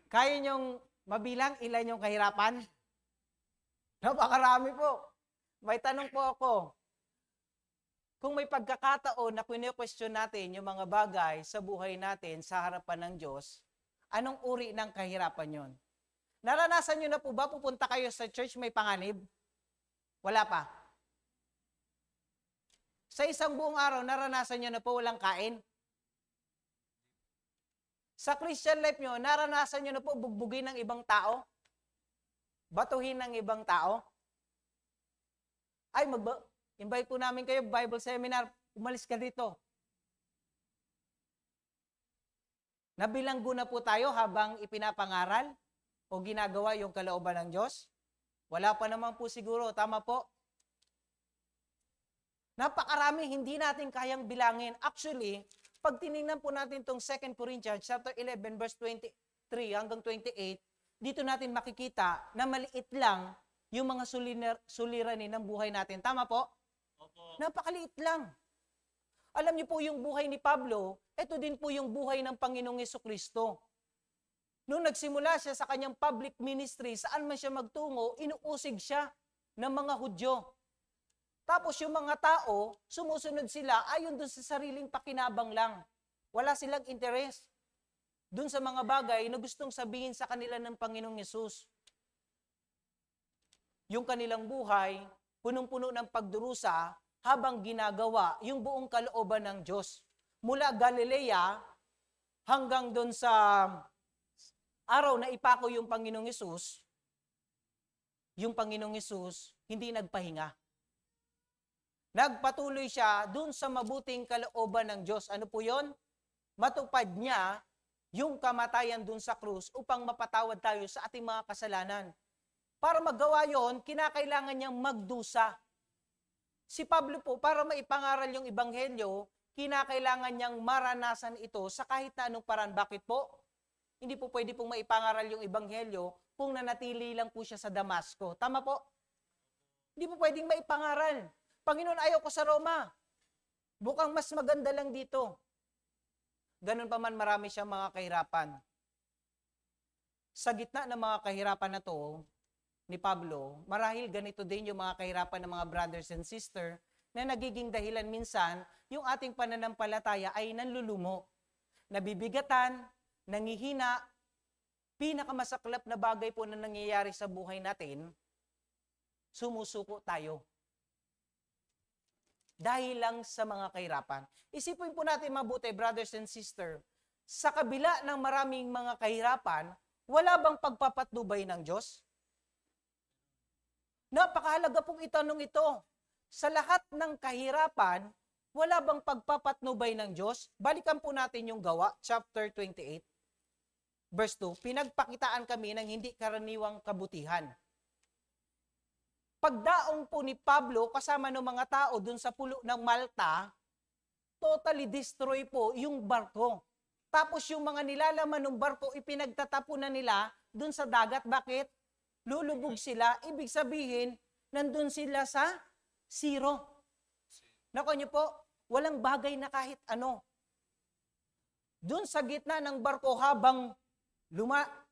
C: Kaya niyong mabilang ilan yung kahirapan? Napakarami po. May tanong po ako. Kung may pagkakataon na kine-question natin yung mga bagay sa buhay natin sa harapan ng Diyos, anong uri ng kahirapan yon? Naranasan nyo na po ba pupunta kayo sa church may panganib? Wala pa. Sa isang buong araw, naranasan nyo na po walang kain? Sa Christian life nyo, naranasan nyo na po bugbugin ng ibang tao? Batuhin ng ibang tao? Ay, invite po namin kayo, Bible seminar, umalis ka dito. Nabilanggo na po tayo habang ipinapangaral o ginagawa yung kalooban ng Diyos? Wala pa naman po siguro, tama po? Napakarami, hindi natin kayang bilangin. Actually, pag tinignan po natin itong 2 Corinthians chapter 11 verse 23 hanggang 28, dito natin makikita na maliit lang yung mga suliranin ng buhay natin. Tama po? Opo. Napakaliit lang. Alam niyo po yung buhay ni Pablo, ito din po yung buhay ng Panginoong Jesucristo. Noong nagsimula siya sa kanyang public ministry, saan man siya magtungo, inuusig siya ng mga Hudyo. Tapos yung mga tao, sumusunod sila ayon doon sa sariling pakinabang lang. Wala silang interes doon sa mga bagay na gustong sabihin sa kanila ng Panginoong Yesus. Yung kanilang buhay, punong-puno ng pagdurusa habang ginagawa yung buong kalooban ng Diyos. Mula Galilea hanggang doon sa araw na ipako yung Panginoong Yesus, yung Panginoong Yesus hindi nagpahinga. Nagpatuloy siya doon sa mabuting kalooban ng Diyos. Ano po yon? Matupad niya yung kamatayan doon sa krus upang mapatawad tayo sa ating mga kasalanan. Para magawa yon, kinakailangan niyang magdusa. Si Pablo po, para maipangaral yung ebanghelyo, kinakailangan niyang maranasan ito sa kahit na anong paraan. Bakit po? Hindi po pwede pong maipangaral yung ebanghelyo kung nanatili lang po siya sa Damasco. Tama po? Hindi po pwedeng maipangaral. Panginoon, ayaw ko sa Roma. Bukang mas maganda lang dito. Ganun pa man marami siyang mga kahirapan. Sa gitna ng mga kahirapan na to, ni Pablo, marahil ganito din yung mga kahirapan ng mga brothers and sister na nagiging dahilan minsan yung ating pananampalataya ay nanlulumo, nabibigatan, nangihina. Pinakamasaklap na bagay po na nangyayari sa buhay natin, sumusuko tayo. Dahil lang sa mga kahirapan. Isipin po natin mabuti, brothers and sister, sa kabila ng maraming mga kahirapan, wala bang pagpapatnubay ng Diyos? Napakahalaga pong itanong ito. Sa lahat ng kahirapan, wala bang pagpapatnubay ng Diyos? Balikan po natin yung Gawa, chapter 28, verse 2. Pinagpakitaan kami ng hindi karaniwang kabutihan. Pagdaong po ni Pablo kasama ng mga tao dun sa pulo ng Malta, totally destroy po yung barko. Tapos yung mga nilalaman ng barko, ipinagtatapunan nila dun sa dagat. Bakit? Lulubog sila. Ibig sabihin, nandun sila sa zero. Naku niyo po, walang bagay na kahit ano. Dun sa gitna ng barko habang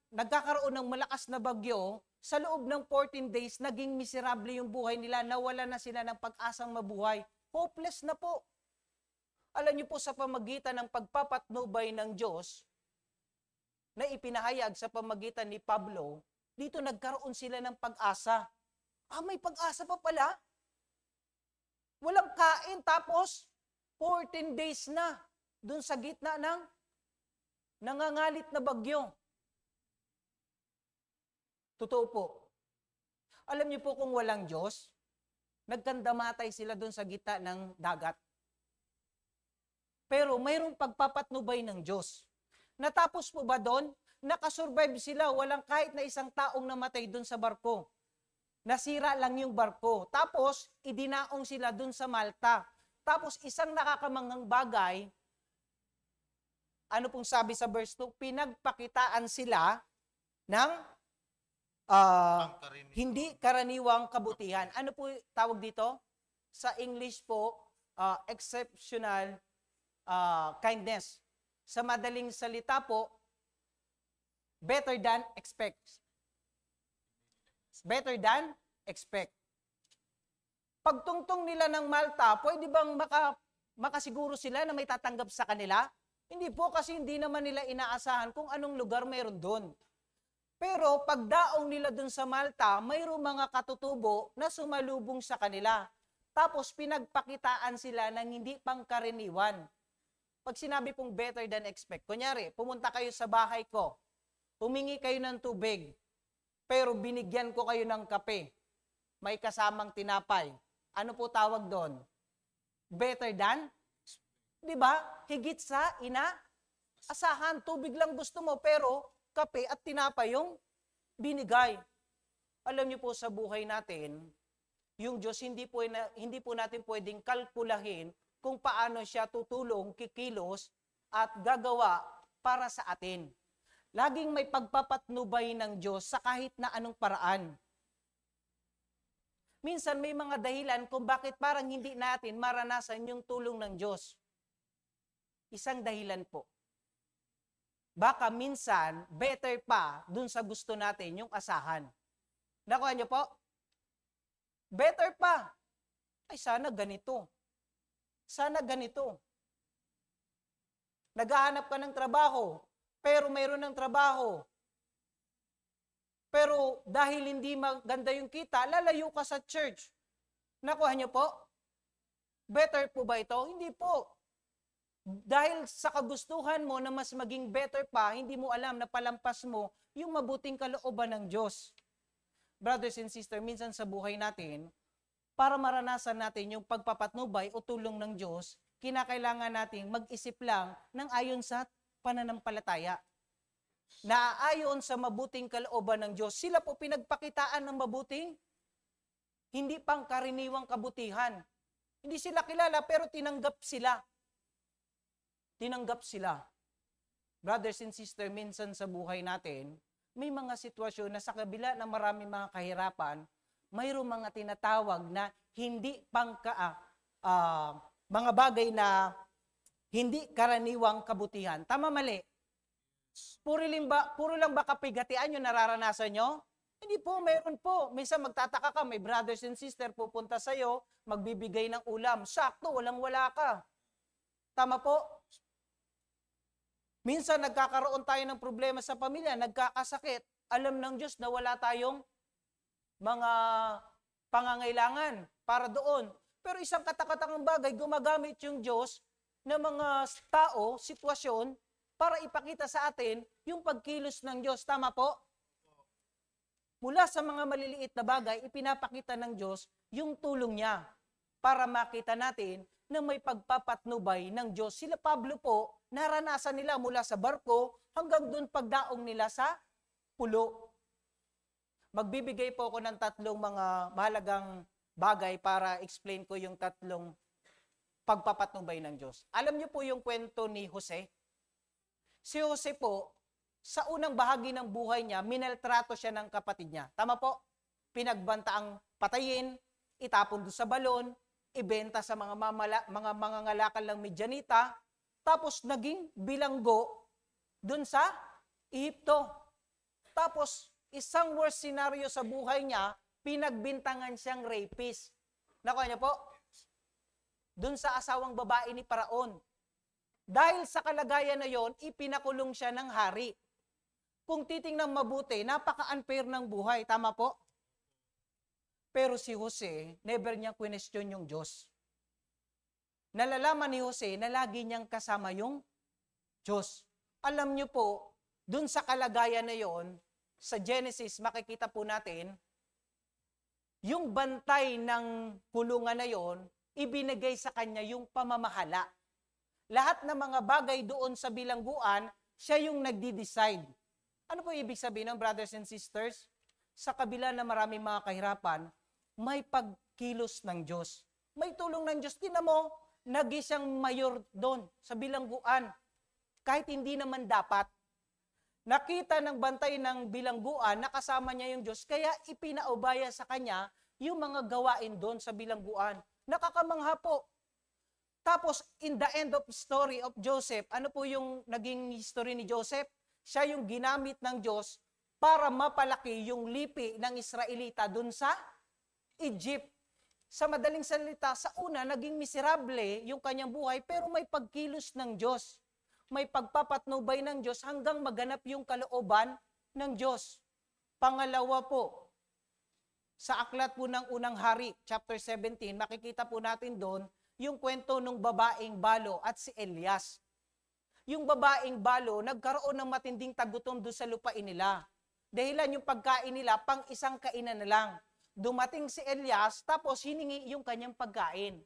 C: nagkakaroon ng malakas na bagyo, sa loob ng 14 days, naging miserable yung buhay nila, nawala na sila ng pag-asang mabuhay. Hopeless na po. Alam niyo po, sa pamagitan ng pagpapatnubay ng Diyos, na ipinahayag sa pamagitan ni Pablo, dito nagkaroon sila ng pag-asa. May pag-asa pa pala? Walang kain, tapos 14 days na dun sa gitna ng nangangalit na bagyo. Totoo po. Alam niyo po kung walang Diyos, nagkandamatay sila dun sa gitna ng dagat. Pero mayroong pagpapatnubay ng Diyos. Natapos po ba doon? Nakasurvive sila, walang kahit na isang taong namatay dun sa barko. Nasira lang yung barko. Tapos, idinaong sila dun sa Malta. Tapos, isang nakakamanghang bagay, ano pong sabi sa verse 2? Pinagpakitaan sila ng hindi karaniwang kabutihan. Ano po tawag dito? Sa English po, exceptional kindness. Sa madaling salita po, better than expect. Better than expect. Pagtungtong nila ng Malta, pwede bang makasiguro sila na may tatanggap sa kanila? Hindi po, kasi hindi naman nila inaasahan kung anong lugar mayroon doon. Pero pagdaong nila doon sa Malta, mayroong mga katutubo na sumalubong sa kanila. Tapos pinagpakitaan sila ng hindi pangkaraniwan. Pag sinabi pong better than expect, kunyari, pumunta kayo sa bahay ko, humingi kayo ng tubig, pero binigyan ko kayo ng kape, may kasamang tinapay. Ano po tawag doon? Better than? Di ba? Higit sa inaasahan. Tubig lang gusto mo, pero kape at tinapay yung binigay. Alam niyo po, sa buhay natin, yung Diyos hindi po natin pwedeng kalkulahin kung paano siya tutulong, kikilos, at gagawa para sa atin. Laging may pagpapatnubay ng Diyos sa kahit na anong paraan. Minsan may mga dahilan kung bakit parang hindi natin maranasan yung tulong ng Diyos. Isang dahilan po. Baka minsan, better pa dun sa gusto natin yung asahan. Nakuha niyo po? Better pa. Ay, sana ganito. Sana ganito. Naghahanap ka ng trabaho, pero mayroon ng trabaho. Pero dahil hindi maganda yung kita, lalayo ka sa church. Nakuha niyo po? Better po ba ito? Hindi po. Dahil sa kagustuhan mo na mas maging better pa, hindi mo alam na palampas mo yung mabuting kalooban ng Diyos. Brothers and sisters, minsan sa buhay natin, para maranasan natin yung pagpapatnubay o tulong ng Diyos, kinakailangan natin mag-isip lang ng ayon sa pananampalataya. naaayon sa mabuting kalooban ng Diyos. Sila po pinagpakitaan ng mabuting, hindi pangkaraniwang kabutihan. Hindi sila kilala pero tinanggap sila. Tinanggap sila. Brothers and sisters, minsan sa buhay natin, may mga sitwasyon na sa kabila ng maraming mga kahirapan, mayroong mga tinatawag na hindi mga bagay na hindi karaniwang kabutihan. Tama, mali? Puro lang ba kapigatian yung nararanasan nyo? Hindi po, mayroon po. Minsan magtataka ka, may brothers and sisters pupunta sa'yo, magbibigay ng ulam. Sakto, walang-wala ka. Tama po? Minsan nagkakaroon tayo ng problema sa pamilya, nagkakasakit. Alam ng Diyos na wala tayong mga pangangailangan para doon. Pero isang katakatakang bagay, gumagamit yung Diyos ng mga tao, sitwasyon, para ipakita sa atin yung pagkilos ng Diyos. Tama po? Mula sa mga maliliit na bagay, ipinapakita ng Diyos yung tulong niya para makita natin na may pagpapatnubay ng Diyos. Sila Pablo po, naranasan nila mula sa barko hanggang doon pagdaong nila sa pulo. Magbibigay po ako ng tatlong mga mahalagang bagay para explain ko yung tatlong pagpapatnubay ng Diyos. Alam niyo po yung kwento ni Jose? Si Jose po, sa unang bahagi ng buhay niya, minaltrato siya ng kapatid niya. Tama po? Pinagbantaang patayin, itapon doon sa balon, ibenta sa mga mangangalakal ng Midyanita, tapos naging bilanggo doon sa Ehipto. Tapos, isang worst scenario sa buhay niya, pinagbintangan siyang rapist. Nakuha niyo po? Doon sa asawang babae ni Paraon. Dahil sa kalagayan na yon, ipinakulong siya ng hari. Kung titingnan mabuti, napaka-unfair ng buhay. Tama po? Pero si Jose, never niyang question yung Diyos. Nalalaman ni Jose na lagi niyang kasama yung Diyos. Alam niyo po, dun sa kalagayan na yon, sa Genesis, makikita po natin, yung bantay ng kulungan na yon, ibinigay sa kanya yung pamamahala. Lahat ng mga bagay doon sa bilangguan, siya yung nagdi-decide. Ano po ibig sabihin ng brothers and sisters? Sa kabila na maraming mga kahirapan, may pagkilos ng Diyos. May tulong ng Diyos. Tingnan mo, nag-isang mayor doon sa bilangguan. Kahit hindi naman dapat. Nakita ng bantay ng bilangguan, nakasama niya yung Diyos, kaya ipinaubaya sa kanya yung mga gawain doon sa bilangguan. Nakakamangha po. Tapos, in the end of story of Joseph, ano po yung naging history ni Joseph? Siya yung ginamit ng Diyos para mapalaki yung lipi ng Israelita dun sa Egypt. Sa madaling salita, sa una, naging miserable yung kanyang buhay, pero may pagkilos ng Diyos. May pagpapatnubay ng Diyos hanggang maganap yung kalooban ng Diyos. Pangalawa po, sa aklat po ng unang hari, chapter 17, makikita po natin doon yung kwento ng babaeng balo at si Elias. Yung babaeng balo, nagkaroon ng matinding tagutom doon sa lupain nila. Dahilan yung pagkain nila, pang isang kainan na lang. Dumating si Elias, tapos hiningi yung kanyang pagkain.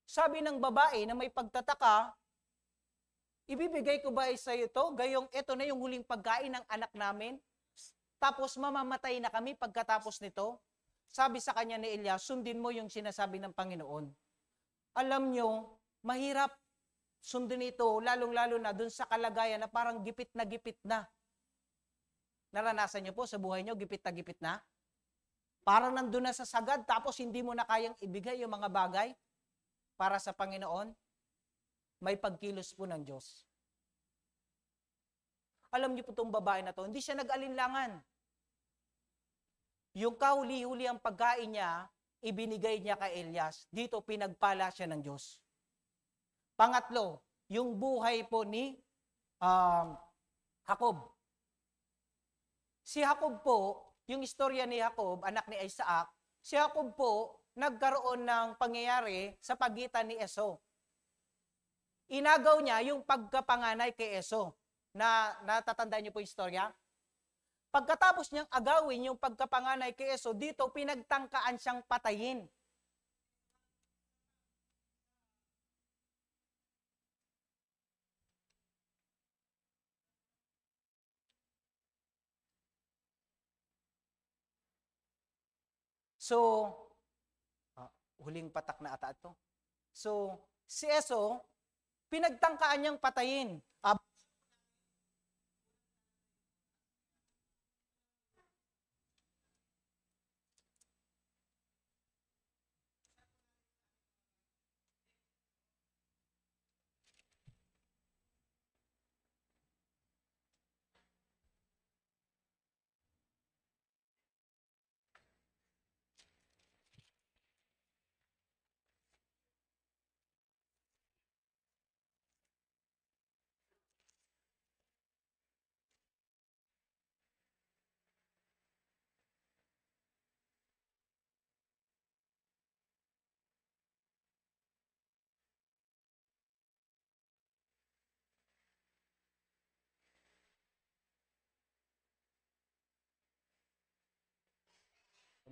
C: Sabi ng babae na may pagtataka, ibibigay ko ba sa iyo to? Gayong ito na yung huling pagkain ng anak namin. Tapos mamamatay na kami pagkatapos nito. Sabi sa kanya ni Elias, sundin mo yung sinasabi ng Panginoon. Alam nyo, mahirap sundin ito, lalong-lalo na dun sa kalagayan na parang gipit na. Naranasan nyo po sa buhay nyo, gipit na? Parang nandun na sa sagad, tapos hindi mo na kayang ibigay yung mga bagay para sa Panginoon. May pagkilos po ng Diyos. Alam niyo po itong babae na to, hindi siya nag-alinlangan. Yung kahuli-huli ang pagkain niya, ibinigay niya kay Elias. Dito pinagpala siya ng Diyos. Pangatlo, yung buhay po ni Jacob. Si Jacob po, yung istorya ni Jacob, anak ni Isaac, si Jacob po, nagkaroon ng pangyayari sa pagitan ni Esau. Inagaw niya yung pagkapanganay kay Esau. Natatandaan niyo po yung istorya? Pagkatapos niyang agawin yung pagkapanganay kay Esau, dito pinagtangkaan siyang patayin. So, huling patak na ata ito. So, si Esau, pinagtangkaan niyang patayin.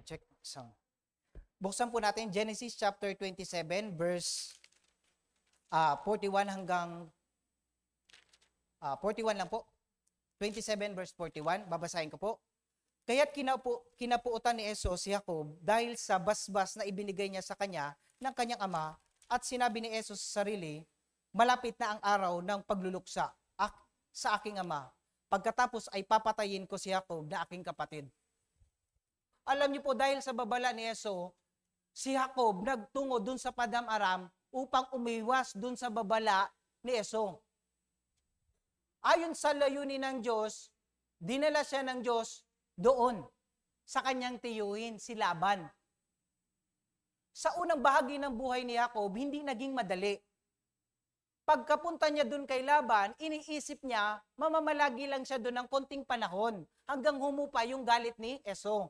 C: Check isang. Buksan po natin Genesis chapter 27 verse 41 hanggang 41 lang po. 27 verse 41, babasahin ko po. Kaya't kinapuutan ni Esau si Jacob dahil sa basbas na ibinigay niya sa kanya ng kanyang ama, at sinabi ni Esau sa sarili, malapit na ang araw ng pagluluksa sa aking ama. Pagkatapos ay papatayin ko si Jacob na aking kapatid. Alam niyo po, dahil sa babala ni Esau, si Jacob nagtungo dun sa Padam Aram upang umiwas dun sa babala ni Esau. Ayon sa layunin ng Diyos, dinala siya ng Diyos doon sa kanyang tiyuhin, si Laban. Sa unang bahagi ng buhay ni Jacob, hindi naging madali. Pagkapunta niya doon kay Laban, iniisip niya, mamamalagi lang siya doon ng konting panahon hanggang humupa yung galit ni Esau.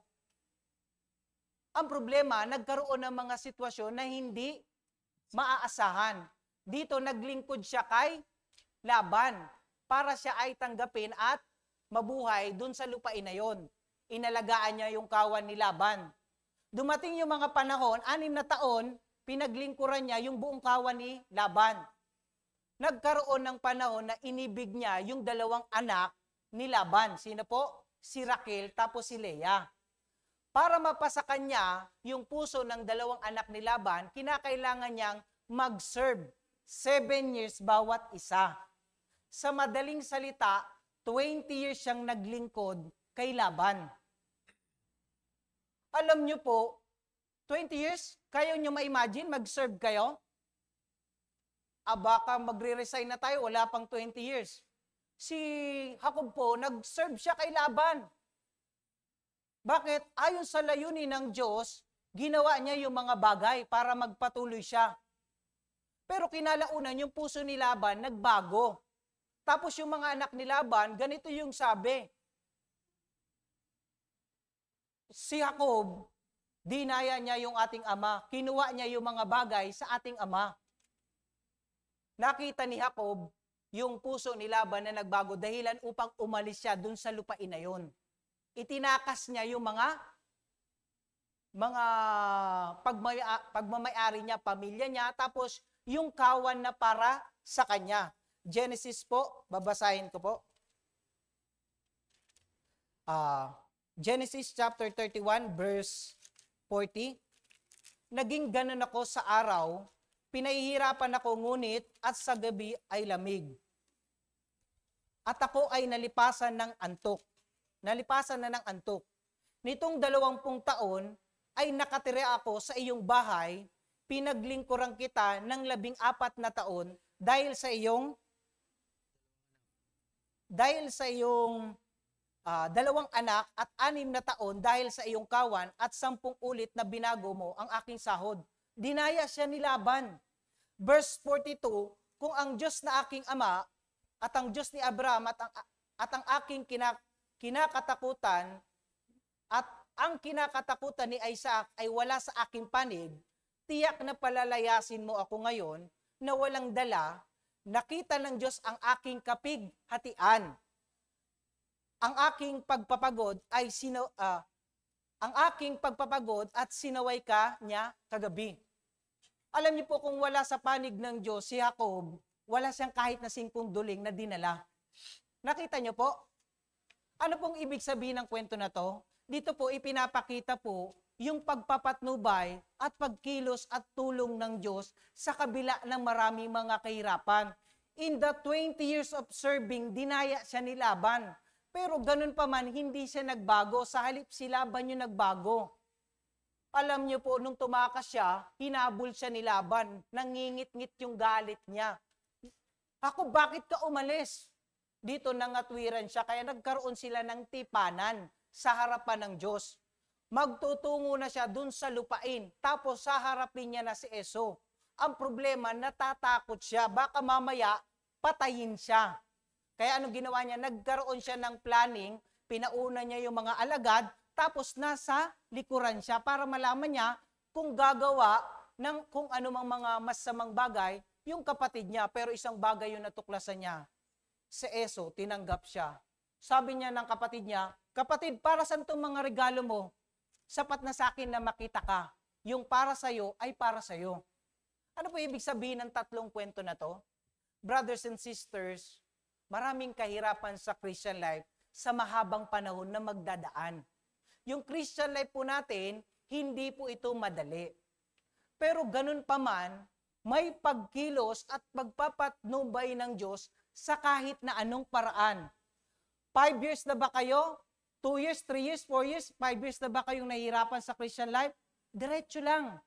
C: Ang problema, nagkaroon ng mga sitwasyon na hindi maaasahan. Dito naglingkod siya kay Laban para siya ay tanggapin at mabuhay dun sa lupain na yon. Inalagaan niya yung kawan ni Laban. Dumating yung mga panahon, 6 na taon, pinaglingkuran niya yung buong kawan ni Laban. Nagkaroon ng panahon na inibig niya yung 2 anak ni Laban. Sino po? Si Raquel tapos si Leah. Para mapasa kanya yung puso ng 2 anak ni Laban, kinakailangan niyang mag-serve 7 years bawat isa. Sa madaling salita, 20 years siyang naglingkod kay Laban. Alam niyo po, 20 years, kaya niyo ma-imagine, mag-serve kayo? Baka magre-resign na tayo, wala pang 20 years. Si Jacob po, nag-serve siya kay Laban. Bakit? Ayon sa layunin ng Diyos, ginawa niya yung mga bagay para magpatuloy siya. Pero kinalaunan yung puso ni Laban, nagbago. Tapos yung mga anak ni Laban, ganito yung sabi. Si Jacob, dinaya niya yung ating ama. Kinuha niya yung mga bagay sa ating ama. Nakita ni Jacob yung puso ni Laban na nagbago dahilan upang umalis siya dun sa lupain na yun. Itinakas niya yung mga pagmamayari niya, pamilya niya, tapos yung kawan na para sa kanya. Genesis po, babasahin ko po. Genesis chapter 31 verse 40. Naging ganun ako sa araw, pinahihirapan ako ngunit at sa gabi ay lamig. At ako ay nalipasan ng antok. Nalipasan na ng antok. Nitong 20 taon ay nakatira ako sa iyong bahay, pinaglingkuran kita ng 14 na taon dahil sa iyong 2 anak at 6 na taon dahil sa iyong kawan at 10 ulit na binago mo ang aking sahod. Dinaya siya ni Laban. Verse 42, kung ang Diyos na aking ama at ang Diyos ni Abraham at ang aking kinakatakutan at ang kinakatakutan ni Isaac ay wala sa aking panig, tiyak na palalayasin mo ako ngayon na walang dala, nakita ng Diyos ang aking kapighatian. Ang aking pagpapagod at sinaway ka niya kagabi. Alam niyo po, kung wala sa panig ng Diyos si Jacob, wala siyang kahit na 5 duling na dinala. Nakita niyo po? Ano pong ibig sabihin ng kwento na to? Dito po ipinapakita po yung pagpapatnubay at pagkilos at tulong ng Diyos sa kabila ng maraming mga kahirapan. In the 20 years of serving, dinaya siya ni Laban. Pero ganun pa man, hindi siya nagbago. Sa halip si Laban yung nagbago. Alam niyo po, nung tumakas siya, hinabol siya ni Laban. Nangingit-ngit yung galit niya. Ako, bakit ka umalis? Dito nangatwiran siya, kaya nagkaroon sila ng tipanan sa harapan ng Diyos. Magtutungo na siya dun sa lupain, tapos sa harapin niya na si Esau. Ang problema, natatakot siya, baka mamaya patayin siya. Kaya ano ginawa niya? Nagkaroon siya ng planning, pinauna niya yung mga alagad, tapos nasa likuran siya para malaman niya kung gagawa ng kung anumang mga masamang bagay yung kapatid niya. Pero isang bagay yung natuklasan niya. Si Esau, tinanggap siya. Sabi niya ng kapatid niya, kapatid, para saan itong mga regalo mo? Sapat na sa akin na makita ka. Yung para sa'yo ay para sa'yo. Ano po ibig sabihin ng tatlong kwento na to? Brothers and sisters, maraming kahirapan sa Christian life sa mahabang panahon na magdadaan. Yung Christian life po natin, hindi po ito madali. Pero ganun pa man, may pagkilos at pagpapatnubay ng Diyos sa kahit na anong paraan. 5 years na ba kayo? 2 years, 3 years, 4 years, 5 years na ba kayong nahihirapan sa Christian life? Diretso lang.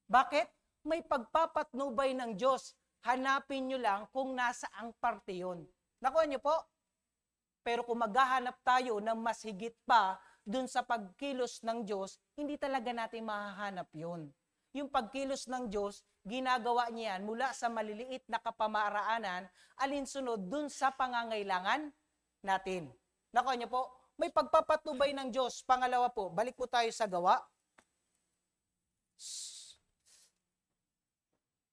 C: Bakit? May pagpapatnubay ng Diyos. Hanapin nyo lang kung nasaang parte yun. Nakuha nyo po? Pero kung maghahanap tayo ng mas higit pa dun sa pagkilos ng Diyos, hindi talaga natin mahahanap yun. Yung pagkilos ng Diyos, ginagawa niya yan mula sa maliliit na kapamaraanan, alinsunod dun sa pangangailangan natin. Nakuha nyo po? May pagpapatnubay ng Diyos. Pangalawa po, balik po tayo sa Gawa.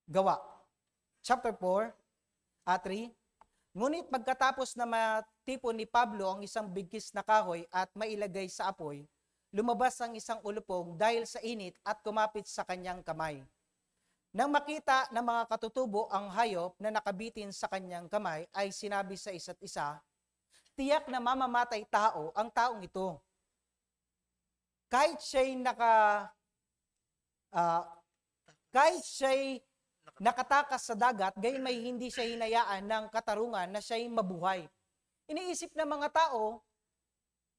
C: Gawa. Chapter 4, 3. Ngunit pagkatapos na matipon ni Pablo ang isang bigkis na kahoy at mailagay sa apoy, lumabas ang isang ulupong dahil sa init at kumapit sa kanyang kamay. Nang makita ng mga katutubo ang hayop na nakabitin sa kanyang kamay, ay sinabi sa isa't isa, tiyak na mamamatay tao ang taong ito. Kahit siya'y nakatakas sa dagat, gayon may hindi siya hinayaan ng katarungan na siya'y mabuhay. Iniisip ng mga tao,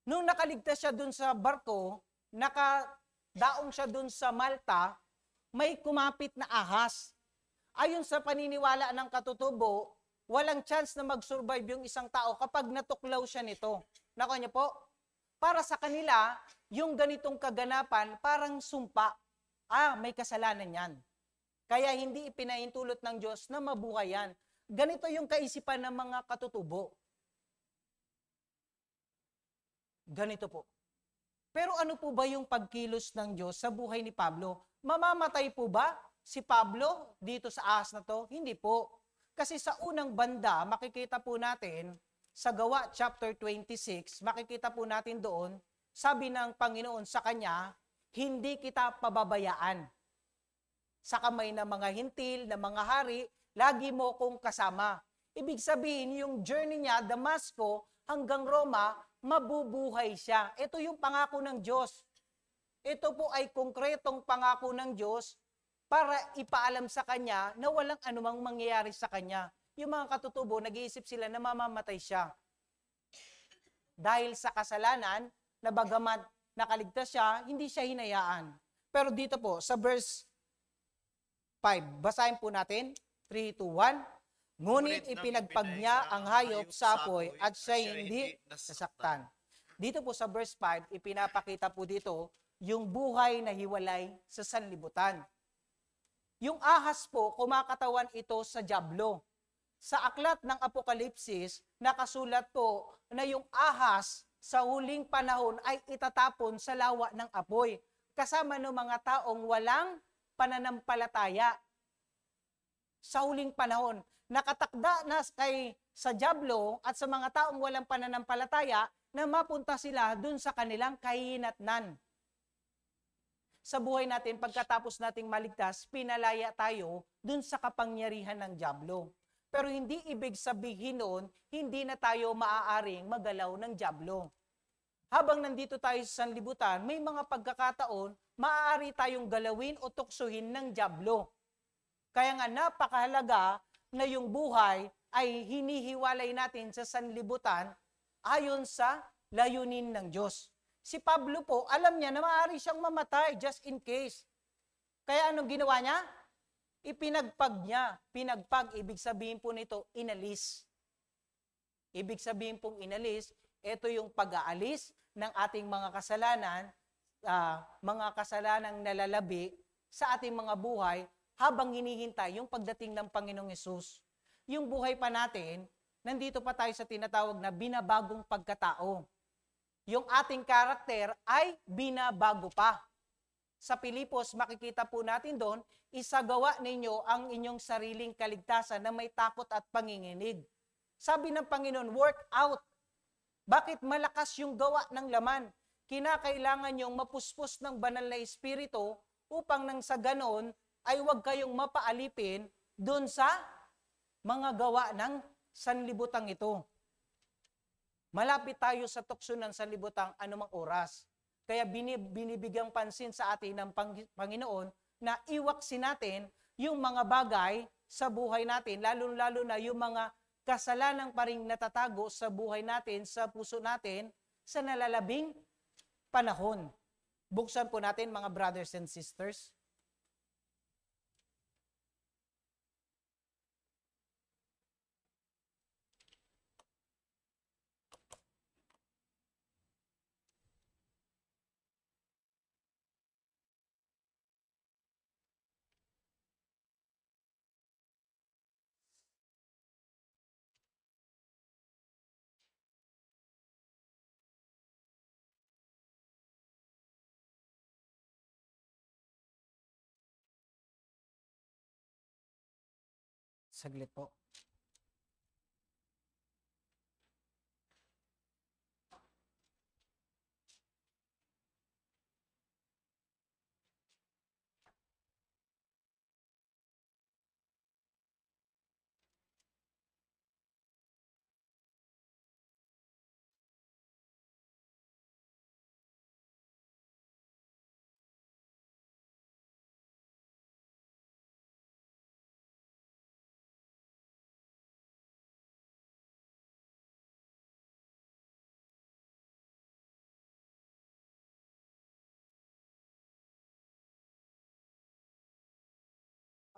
C: nung nakaligtas siya dun sa barko, nakadaong siya dun sa Malta, may kumapit na ahas. Ayon sa paniniwala ng katutubo, walang chance na mag-survive yung isang tao kapag natuklaw siya nito. Nakuha niyo po? Para sa kanila, yung ganitong kaganapan parang sumpa. May kasalanan yan. Kaya hindi ipinahintulot ng Diyos na mabuhay yan. Ganito yung kaisipan ng mga katutubo. Ganito po. Pero ano po ba yung pagkilos ng Diyos sa buhay ni Pablo? Mamamatay po ba si Pablo dito sa ahas na to? Hindi po. Kasi sa unang banda, makikita po natin, sa Gawa chapter 26, makikita po natin doon, sabi ng Panginoon sa kanya, hindi kita pababayaan. Sa kamay ng mga hintil, ng mga hari, lagi mo kong kasama. Ibig sabihin, yung journey niya, Damasco hanggang Roma, mabubuhay siya. Ito yung pangako ng Diyos. Ito po ay konkretong pangako ng Diyos para ipaalam sa kanya na walang anumang mangyayari sa kanya. Yung mga katutubo, nag-iisip sila na mamamatay siya. Dahil sa kasalanan, na bagamat nakaligtas siya, hindi siya hinayaan. Pero dito po, sa verse 5, basahin po natin, 3, 2, 1. Ngunit ipinagpag niya ang hayop sa apoy at siya hindi nasaktan. Dito po sa verse 5, ipinapakita po dito yung buhay na hiwalay sa sanlibutan. Yung ahas po, kumakatawan ito sa dyablo. Sa aklat ng Apokalipsis, nakasulat po na yung ahas sa huling panahon ay itatapon sa lawa ng apoy, kasama ng mga taong walang pananampalataya. Sa huling panahon, nakatakda na sa dyablo at sa mga taong walang pananampalataya na mapunta sila dun sa kanilang kahinatnan. Sa buhay natin, pagkatapos nating maligtas, pinalaya tayo dun sa kapangyarihan ng dyablo. Pero hindi ibig sabihin nun, hindi na tayo maaaring magalaw ng dyablo. Habang nandito tayo sa sanlibutan, may mga pagkakataon maaari tayong galawin o tuksuhin ng dyablo. Kaya nga napakahalaga na yung buhay ay hinihiwalay natin sa sanlibutan ayon sa layunin ng Diyos. Si Pablo po, alam niya na maaari siyang mamatay just in case. Kaya anong ginawa niya? Ipinagpag niya. Pinagpag, ibig sabihin po nito, inalis. Ibig sabihin pong inalis, ito yung pag-aalis ng ating mga kasalanang nalalabi sa ating mga buhay habang hinihintay yung pagdating ng Panginoong Hesus. Yung buhay pa natin, nandito pa tayo sa tinatawag na binabagong pagkatao. Yung ating karakter ay binabago pa. Sa Pilipos, makikita po natin doon, isagawa ninyo ang inyong sariling kaligtasan na may takot at panginginig. Sabi ng Panginoon, work out. Bakit malakas yung gawa ng laman? Kinakailangan yung mapuspos ng banal na espiritu upang nang sa ganon ay huwag kayong mapaalipin doon sa mga gawa ng sanlibutang ito. Malapit tayo sa tukso ng sanlibutang anumang oras. Kaya binibigyang pansin sa atin ng Panginoon na iwaksin natin yung mga bagay sa buhay natin, lalo-lalo na yung mga kasalanang paring natatago sa buhay natin, sa puso natin, sa nalalabing panahon. Buksan po natin mga brothers and sisters. Saglit po.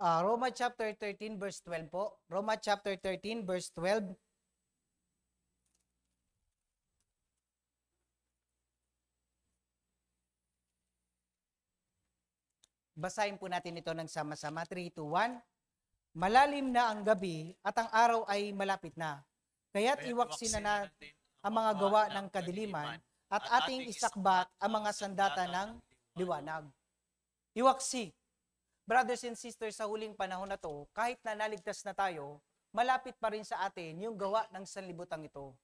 C: Roma chapter 13 verse 12 po. Roma chapter 13 verse 12. Basahin po natin ito ng sama-sama. 3, 2, 1. Malalim na ang gabi at ang araw ay malapit na. Kaya't iwaksin na natin ang mga gawa ng kadiliman at ating isakbat ang mga sandata ng liwanag. Iwaksi. Brothers and sisters, sa huling panahon na to, kahit na naligtas na tayo, malapit pa rin sa atin yung gawa ng sanlibutan ito.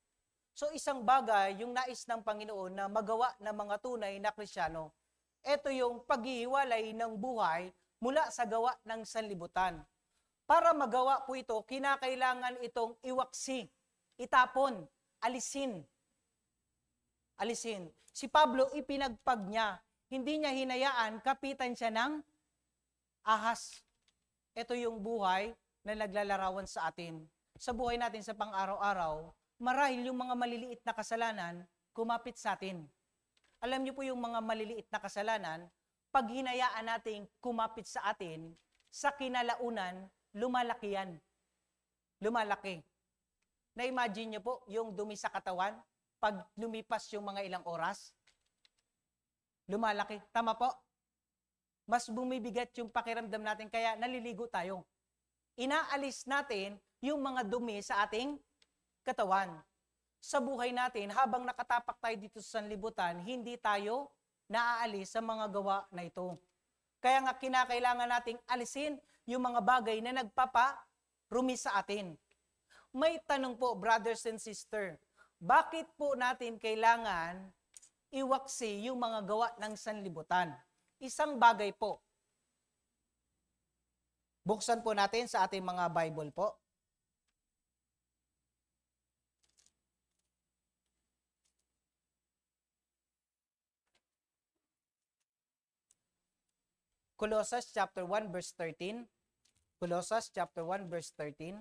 C: So isang bagay, yung nais ng Panginoon na magawa ng mga tunay na Kristiyano, ito yung paghihiwalay ng buhay mula sa gawa ng sanlibutan. Para magawa po ito, kinakailangan itong iwaksi, itapon, alisin. Alisin. Si Pablo, ipinagpag niya. Hindi niya hinayaan, kapitan siya ng ahas. Ito yung buhay na naglalarawan sa atin. Sa buhay natin sa pang-araw-araw, marahil yung mga maliliit na kasalanan, kumapit sa atin. Alam niyo po yung mga maliliit na kasalanan, pag hinayaan nating kumapit sa atin, sa kinalaunan, lumalaki yan. Lumalaki. Na-imagine niyo po yung dumi sa katawan, pag lumipas yung mga ilang oras, lumalaki. Tama po? Mas bumibigat yung pakiramdam natin, kaya naliligo tayo. Inaalis natin yung mga dumi sa ating katawan. Sa buhay natin, habang nakatapak tayo dito sa sanlibutan, hindi tayo naaalis sa mga gawa na ito. Kaya nga kinakailangan nating alisin yung mga bagay na nagpaparumi sa atin. May tanong po, brothers and sisters, bakit po natin kailangan iwaksi yung mga gawa ng sanlibutan? Isang bagay po. Buksan po natin sa ating mga Bible po. Colossians chapter 1 verse 13. Colossians chapter 1 verse 13.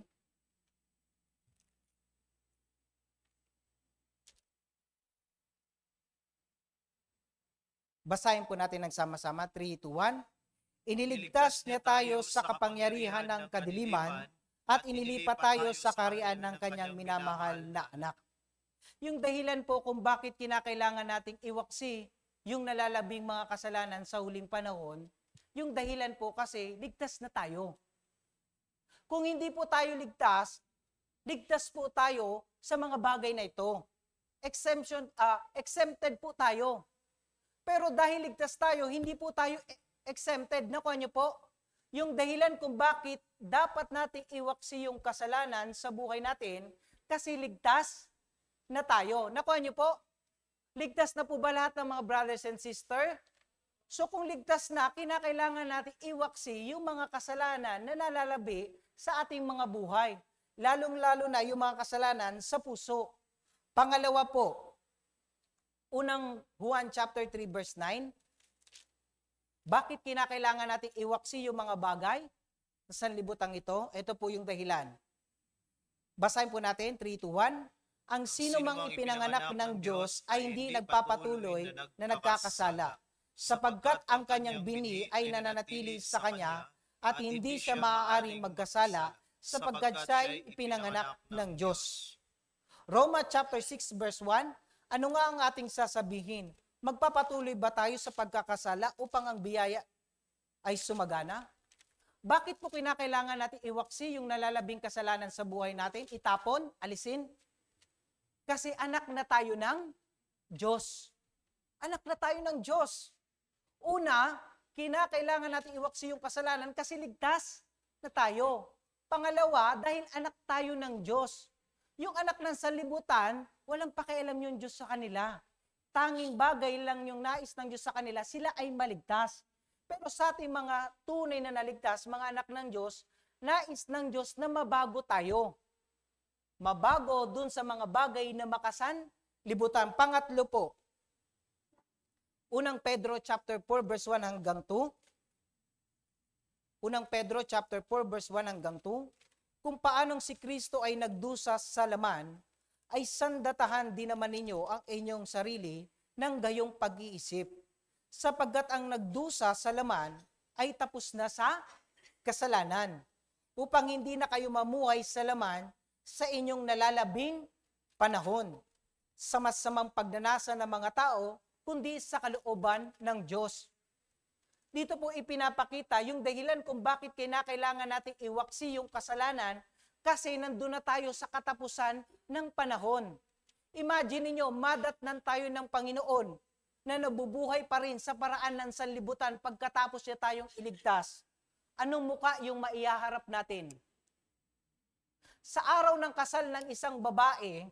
C: Basahin po natin nagsama-sama, 3, 2, 1. Iniligtas niya tayo sa kapangyarihan ng kadiliman at inilipat tayo sa kaharian ng kanyang minamahal na anak. Yung dahilan po kung bakit kinakailangan nating iwaksi yung nalalabing mga kasalanan sa huling panahon, yung dahilan po kasi ligtas na tayo. Kung hindi po tayo ligtas, ligtas po tayo sa mga bagay na ito. Exempted po tayo. Pero dahil ligtas tayo, hindi po tayo exempted. Nakuha niyo po? Yung dahilan kung bakit dapat nating iwaksi yung kasalanan sa buhay natin, kasi ligtas na tayo. Nakuha niyo po? Ligtas na po ba lahat ng mga brothers and sisters? So kung ligtas na, kinakailangan natin iwaksi yung mga kasalanan na nalalabi sa ating mga buhay. Lalong-lalo na yung mga kasalanan sa puso. Pangalawa po, unang Juan chapter 3 verse 9. Bakit kinakailangan natin iwaksi yung mga bagay sa sanlibutan ito? Ito po yung dahilan. Basahin po natin, 3, 2, 1. Ang sino mang ipinanganak ng Diyos ay hindi nagpapatuloy na nagkakasala, sapagkat ang kanyang bini ay nananatili sa kanya at hindi siya maaaring magkasala sapagkat siya ay ipinanganak ng Diyos. Roma chapter 6 verse 1. Ano nga ang ating sasabihin? Magpapatuloy ba tayo sa pagkakasala upang ang biyaya ay sumagana? Bakit po kinakailangan natin iwaksi yung nalalabing kasalanan sa buhay natin? Itapon? Alisin? Kasi anak na tayo ng Diyos. Anak na tayo ng Diyos. Una, kinakailangan natin iwaksi yung kasalanan kasi ligtas na tayo. Pangalawa, dahil anak tayo ng Diyos. Yung anak ng sanlibutan, walang pakialam yung Diyos sa kanila. Tanging bagay lang yung nais ng Diyos sa kanila, sila ay maligtas. Pero sa ating mga tunay na naligtas, mga anak ng Diyos, nais ng Diyos na mabago tayo. Mabago dun sa mga bagay na makasanlibutan. Pangatlo po, unang Pedro chapter 4 verse 1 hanggang 2. Unang Pedro chapter 4 verse 1 hanggang 2. Kung paanong si Kristo ay nagdusa sa laman, ay sandatahan din naman ninyo ang inyong sarili ng gayong pag-iisip. Sapagkat ang nagdusa sa laman ay tapos na sa kasalanan, upang hindi na kayo mamuhay sa laman sa inyong nalalabing panahon, sa masamang pagnanasa ng mga tao, kundi sa kalooban ng Diyos. Dito po ipinapakita yung dahilan kung bakit kinakailangan natin iwaksi yung kasalanan kasi nandun na tayo sa katapusan ng panahon. Imagine niyo, madatnan tayo ng Panginoon na nabubuhay pa rin sa paraan ng sanlibutan pagkatapos niya tayong iligtas. Anong muka yung maihaharap natin? Sa araw ng kasal ng isang babae,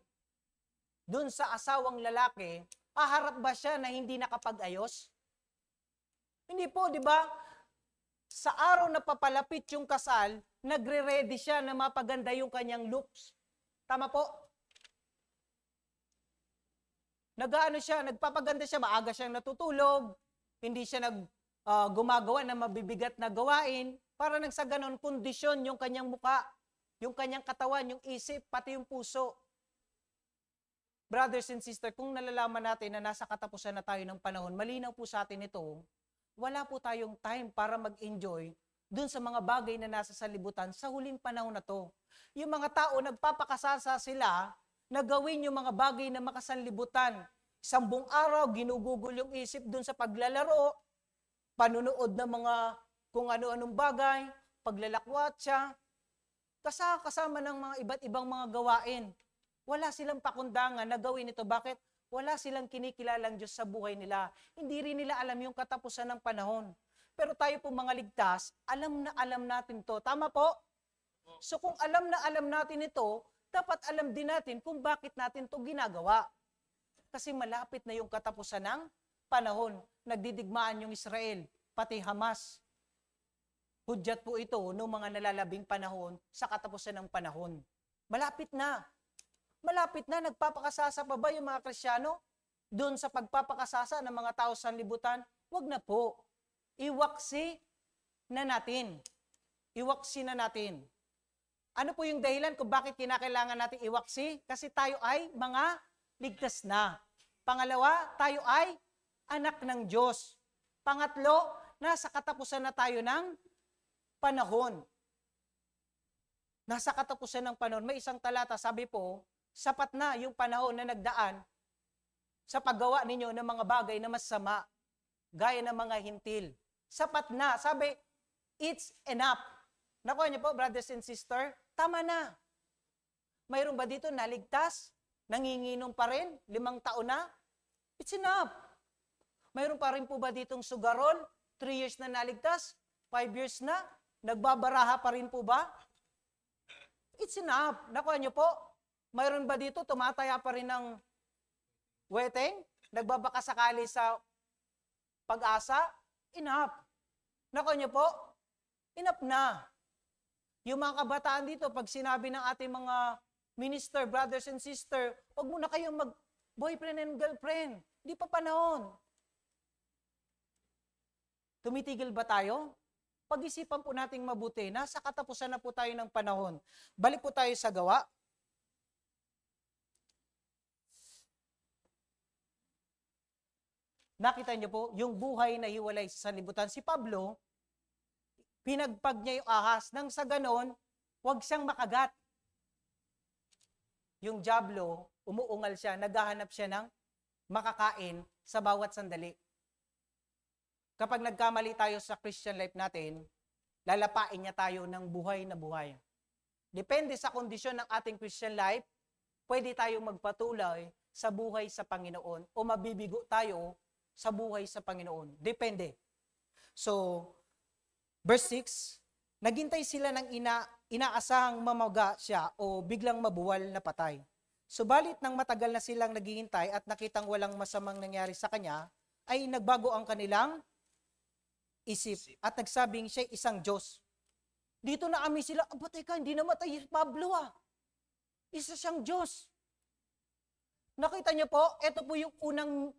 C: dun sa asawang lalaki, haharap ba siya na hindi nakapag-ayos? Hindi po, di ba? Sa araw na papalapit yung kasal, nagre-ready siya na mapaganda yung kanyang looks. Tama po? Nagpapaganda siya, maaga siyang natutulog, hindi siya gumagawa ng mabibigat na gawain, para nang sa ganon, kondisyon yung kanyang muka, yung kanyang katawan, yung isip, pati yung puso. Brothers and sisters, kung nalalaman natin na nasa katapusan na tayo ng panahon, malinaw po sa atin ito, wala po tayong time para mag-enjoy dun sa mga bagay na nasa salibutan sa huling panahon na to. Yung mga tao, nagpapakasasa sila na gawin yung mga bagay na makasanlibutan. Isang buong araw, ginugugol yung isip dun sa paglalaro, panunood ng mga kung ano-anong bagay, paglalakwatsa, kasama ng mga iba't ibang mga gawain. Wala silang pakundangan na gawin ito. Bakit? Wala silang kinikilalang Diyos sa buhay nila. Hindi rin nila alam yung katapusan ng panahon. Pero tayo po mga ligtas, alam na alam natin to. Tama po? So kung alam na alam natin ito, dapat alam din natin kung bakit natin to ginagawa. Kasi malapit na yung katapusan ng panahon. Nagdidigmaan yung Israel, pati Hamas. Hudyat po ito noong mga nalalabing panahon sa katapusan ng panahon. Malapit na. Malapit na. Nagpapakasasa pa ba yung mga Kristyano? Doon sa pagpapakasasa ng mga tao sa libutan? Huwag na po. Iwaksi na natin. Iwaksi na natin. Ano po yung dahilan kung bakit kinakailangan natin iwaksi? Kasi tayo ay mga ligtas na. Pangalawa, tayo ay anak ng Diyos. Pangatlo, nasa katapusan na tayo ng panahon. Nasa katapusan ng panahon. May isang talata, sabi po, sapat na yung panahon na nagdaan sa paggawa ninyo ng mga bagay na masama, gaya ng mga hintil. Sapat na. Sabi, it's enough. Nakuha niyo po, brothers and sisters, tama na. Mayroon ba dito naligtas? Nanginginom pa rin? 5 taon na? It's enough. Mayroon pa rin po ba ditong sugarol? 3 years na naligtas? 5 years na? Nagbabaraha pa rin po ba? It's enough. Nakuha niyo po? Mayroon ba dito tumataya pa rin ng weteng? Nagbabaka sakali sa pag-asa? Enough. Nakuha niyo po? Enough na. Yung mga kabataan dito, pag sinabi ng ating mga minister, brothers and sister, huwag muna kayong mag-boyfriend and girlfriend. Di pa panahon. Tumitigil ba tayo? Pag-isipan po nating mabuti. Nasa katapusan na po tayo ng panahon. Balik po tayo sa gawa. Nakita niyo po, yung buhay na hiwalay sa sanlibutan. Si Pablo, pinagpag niya yung ahas, nang sa ganon, huwag siyang makagat. Yung dyablo, umuungal siya, naghahanap siya ng makakain sa bawat sandali. Kapag nagkamali tayo sa Christian life natin, lalapain niya tayo ng buhay na buhay. Depende sa kondisyon ng ating Christian life, pwede tayong magpatuloy sa buhay sa Panginoon o mabibigo tayo sa buhay sa Panginoon. Depende. So, verse 6, naghintay sila ng inaasahang mamaga siya o biglang mabuwal na patay. Subalit nang matagal na silang naghihintay at nakitang walang masamang nangyari sa kanya, ay nagbago ang kanilang isip at nagsabing siya isang Diyos. Dito na kami sila, teka, hindi namatay si Pablo Isa siyang Diyos. Nakita niyo po, ito po yung unang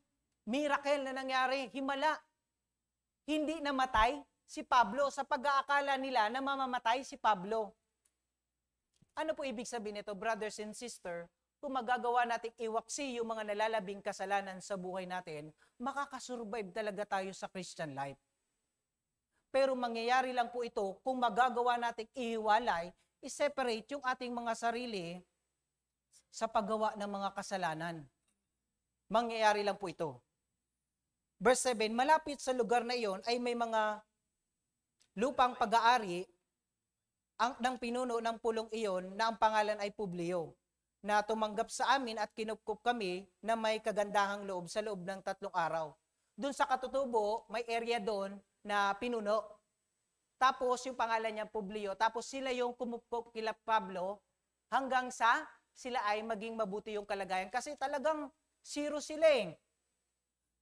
C: miracle na nangyari, himala. Hindi namatay si Pablo sa pag-aakala nila na mamamatay si Pablo. Ano po ibig sabihin nito, brothers and sisters? Kung magagawa natin iwaksi yung mga nalalabing kasalanan sa buhay natin, makakasurvive talaga tayo sa Christian life. Pero mangyayari lang po ito kung magagawa natin ihiwalay, i-separate yung ating mga sarili sa paggawa ng mga kasalanan. Mangyayari lang po ito. Verse 7, malapit sa lugar na iyon ay may mga lupang pag-aari ng pinuno ng pulong iyon na ang pangalan ay Publio, na tumanggap sa amin at kinupkup kami na may kagandahang loob sa loob ng 3 araw. Doon sa katutubo, may area doon na pinuno. Tapos yung pangalan niya Publio. Tapos sila yung kumupkup kila Pablo hanggang sa sila ay maging mabuti yung kalagayan. Kasi talagang zero sila eh.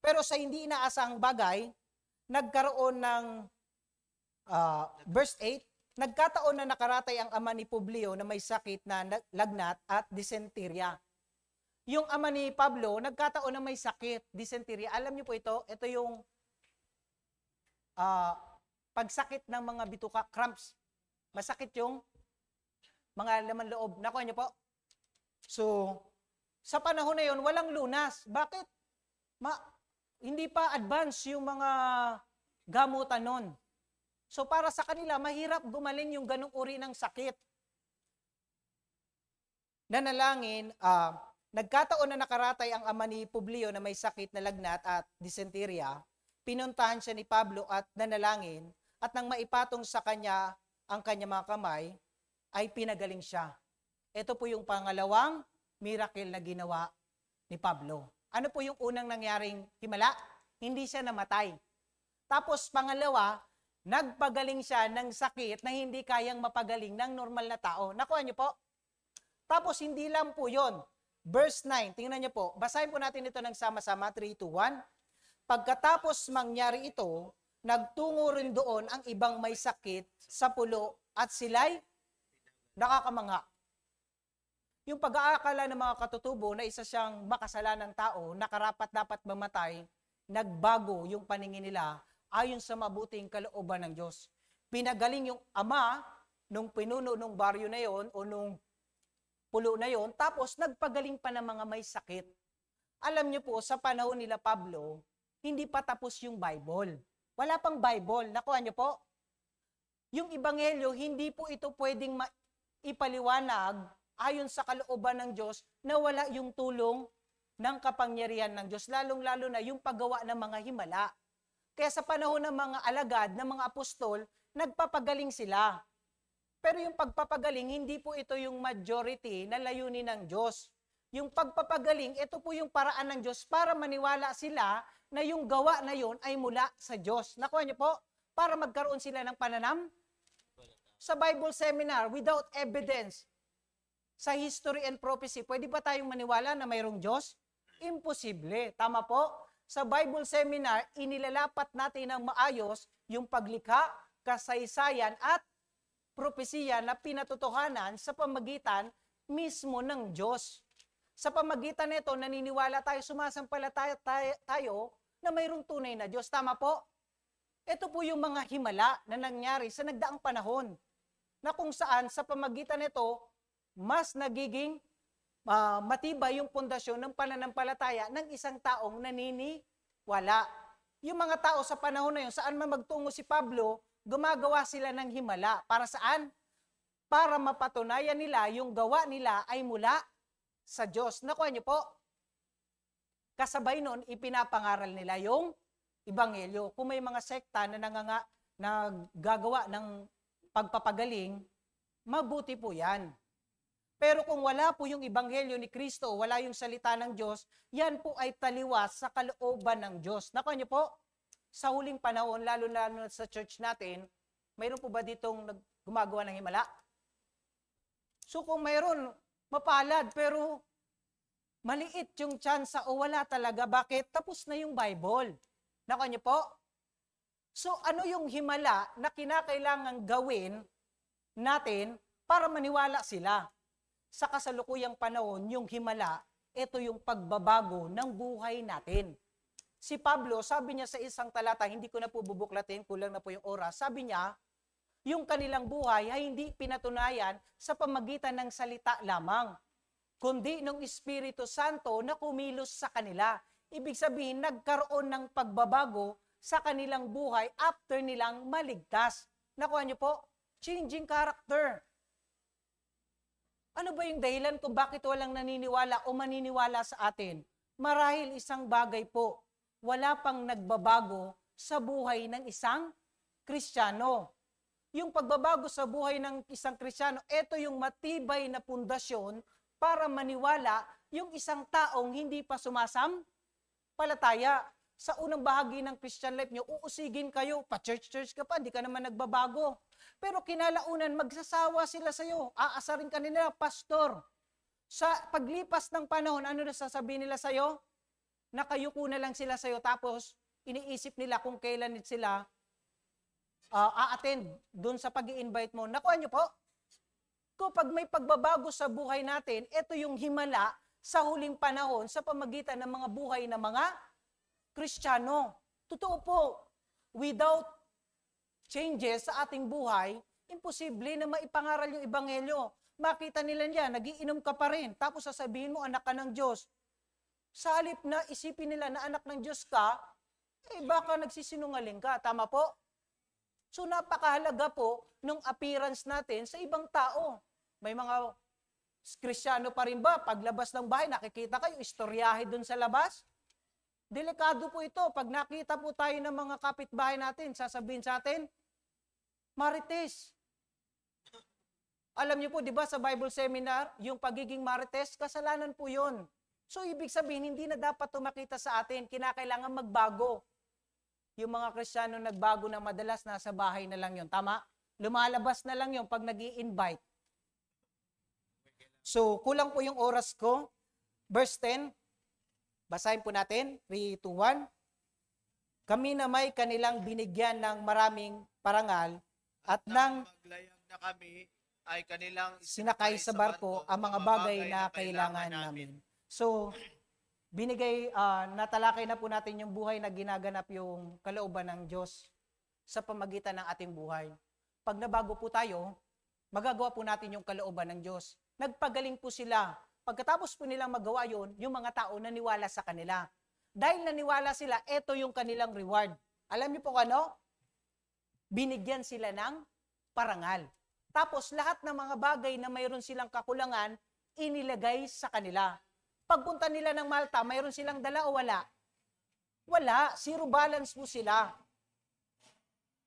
C: Pero sa hindi inaasahang bagay, nagkaroon ng verse 8, nagkataon na nakaratay ang ama ni Publio na may sakit na lagnat at dysenteria. Yung ama ni Pablo, nagkataon na may sakit, dysenteria. Alam niyo po ito? Ito yung pagsakit ng mga bituka, cramps. Masakit yung mga laman loob. Nakuha niyo po? So, sa panahon na yon walang lunas. Bakit? Hindi pa advance yung mga gamutan nun. So para sa kanila, mahirap gumaling yung ganong uri ng sakit. Nanalangin, nagkataon na nakaratay ang ama ni Publio na may sakit na lagnat at dysenteria. Pinuntahan siya ni Pablo at nanalangin, at nang maipatong sa kanya ang kanya mga kamay, ay pinagaling siya. Ito po yung pangalawang miracle na ginawa ni Pablo. Ano po yung unang nangyaring himala? Hindi siya namatay. Tapos pangalawa, nagpagaling siya ng sakit na hindi kayang mapagaling ng normal na tao. Nakuha niyo po? Tapos hindi lang po yon. Verse 9, tingnan niyo po. Basahin po natin ito ng sama-sama, 3, 2, 1. Pagkatapos mangyari ito, nagtungo rin doon ang ibang may sakit sa pulo at sila'y nakakamangha. Yung pag-aakala ng mga katutubo na isa siyang makasalanang tao na karapat-dapat mamatay, nagbago yung paningin nila ayon sa mabuting kalooban ng Diyos. pinagaling yung ama nung pinuno nung baryo na yon o nung pulo na yon, tapos nagpagaling pa ng mga may sakit. Alam niyo po, sa panahon nila Pablo, hindi pa tapos yung Bible. Wala pang Bible. Nakuha niyo po? Yung Ebanghelyo, hindi po ito pwedeng ipaliwanag ayon sa kalooban ng Diyos na wala yung tulong ng kapangyarihan ng Diyos, lalong-lalo na yung paggawa ng mga himala. Kaya sa panahon ng mga alagad, ng mga apostol, nagpapagaling sila. Pero yung pagpapagaling, hindi po ito yung majority na layunin ng Diyos. Yung pagpapagaling, ito po yung paraan ng Diyos para maniwala sila na yung gawa na yon ay mula sa Diyos. Nakuha niyo po? Para magkaroon sila ng pananam. Sa Bible seminar, without evidence, sa history and prophecy, pwede ba tayong maniwala na mayroong Diyos? Imposible. Tama po? Sa Bible seminar, inilalapat natin ng maayos yung paglikha, kasaysayan at propesiya na pinatotohanan sa pamagitan mismo ng Diyos. Sa pamagitan nito, naniniwala tayo, sumasampalataya tayo na mayroong tunay na Diyos. Tama po? Ito po yung mga himala na nangyari sa nagdaang panahon na kung saan sa pamagitan nito, mas nagiging matibay yung pundasyon ng pananampalataya ng isang taong naniniwala. Yung mga tao sa panahon na yun, saan man magtungo si Pablo, gumagawa sila ng himala. Para saan? Para mapatunayan nila yung gawa nila ay mula sa Diyos. Nakuha niyo po? Kasabay nun, ipinapangaral nila yung Ebanghelyo. Kung may mga sekta na gagawa ng pagpapagaling, mabuti po yan. Pero kung wala po yung Ebanghelyo ni Kristo, wala yung salita ng Diyos, yan po ay taliwas sa kalooban ng Diyos. Nakuha niyo po? Sa huling panahon, lalo na sa church natin, mayroon po ba ditong gumagawa ng himala? So kung mayroon, mapalad, pero maliit yung tsansa o wala talaga. Bakit? Tapos na yung Bible. Nakuha niyo po? So ano yung himala na kinakailangang gawin natin para maniwala sila? Sa kasalukuyang panahon, yung himala, ito yung pagbabago ng buhay natin. Si Pablo, sabi niya sa isang talata, hindi ko na po bubuklatin, kulang na po yung oras, sabi niya, yung kanilang buhay ay hindi pinatunayan sa pamagitan ng salita lamang, kundi ng Espiritu Santo na kumilos sa kanila. Ibig sabihin, nagkaroon ng pagbabago sa kanilang buhay after nilang maligtas. Nakuha niyo po? Changing character. Ano ba yung dahilan kung bakit walang naniniwala o maniniwala sa atin? Marahil isang bagay po, wala pang nagbabago sa buhay ng isang Kristiyano. Yung pagbabago sa buhay ng isang Kristiyano, ito yung matibay na pundasyon para maniwala yung isang taong hindi pa sumasampalataya. Sa unang bahagi ng Christian life nyo, uusigin kayo, pa-church-church ka pa, hindi ka naman nagbabago. Pero kinalaunan, magsasawa sila sa'yo. Aasarin ka nila, pastor. Sa paglipas ng panahon, ano na sasabihin nila sa'yo? Nakayuko na lang sila sa'yo, tapos iniisip nila kung kailan sila a-attend dun sa pag-i-invite mo. Nakuha nyo po? Kapag may pagbabago sa buhay natin, ito yung himala sa huling panahon sa pamagitan ng mga buhay ng mga Kristiyano. Totoo po, without changes sa ating buhay, imposible na maipangaral yung Ebanghelyo. Makita nila niya, nagiinom ka pa rin, tapos sasabihin mo, anak ka ng Diyos. Sa halip na isipin nila na anak ng Diyos ka, baka nagsisinungaling ka. Tama po? So napakahalaga po nung appearance natin sa ibang tao. May mga Kristiyano pa rin ba? Paglabas ng bahay, nakikita kayo, istoryahe dun sa labas? Delikado po ito. Pag nakita po tayo ng mga kapitbahay natin, sasabihin sa atin, marites. Alam niyo po, di ba sa Bible seminar, yung pagiging marites, kasalanan po yun. So, ibig sabihin, hindi na dapat tumakita sa atin. Kinakailangan magbago. Yung mga Kristiyano nagbago na madalas, nasa bahay na lang yun. Tama? Lumalabas na lang yun pag nag-i-invite. So, kulang po yung oras ko. Verse 10. Basahin po natin, 3, 2, 1. Kami na may kanilang binigyan ng maraming parangal at nang
B: maglayag na kami ay kanilang
C: sinakay sa barko ang mga bagay na kailangan namin. So, natalakay na po natin yung buhay na ginaganap yung kalooban ng Diyos sa pamagitan ng ating buhay. pag nabago po tayo, magagawa po natin yung kalooban ng Diyos. Nagpagaling po sila. Pagkatapos po nilang magawa yun, yung mga tao naniwala sa kanila. Dahil naniwala sila, ito yung kanilang reward. Alam niyo po ano? Binigyan sila ng parangal. Tapos lahat ng mga bagay na mayroon silang kakulangan, inilagay sa kanila. Pagpunta nila ng Malta, mayroon silang dala o wala? Wala. Zero balance po sila.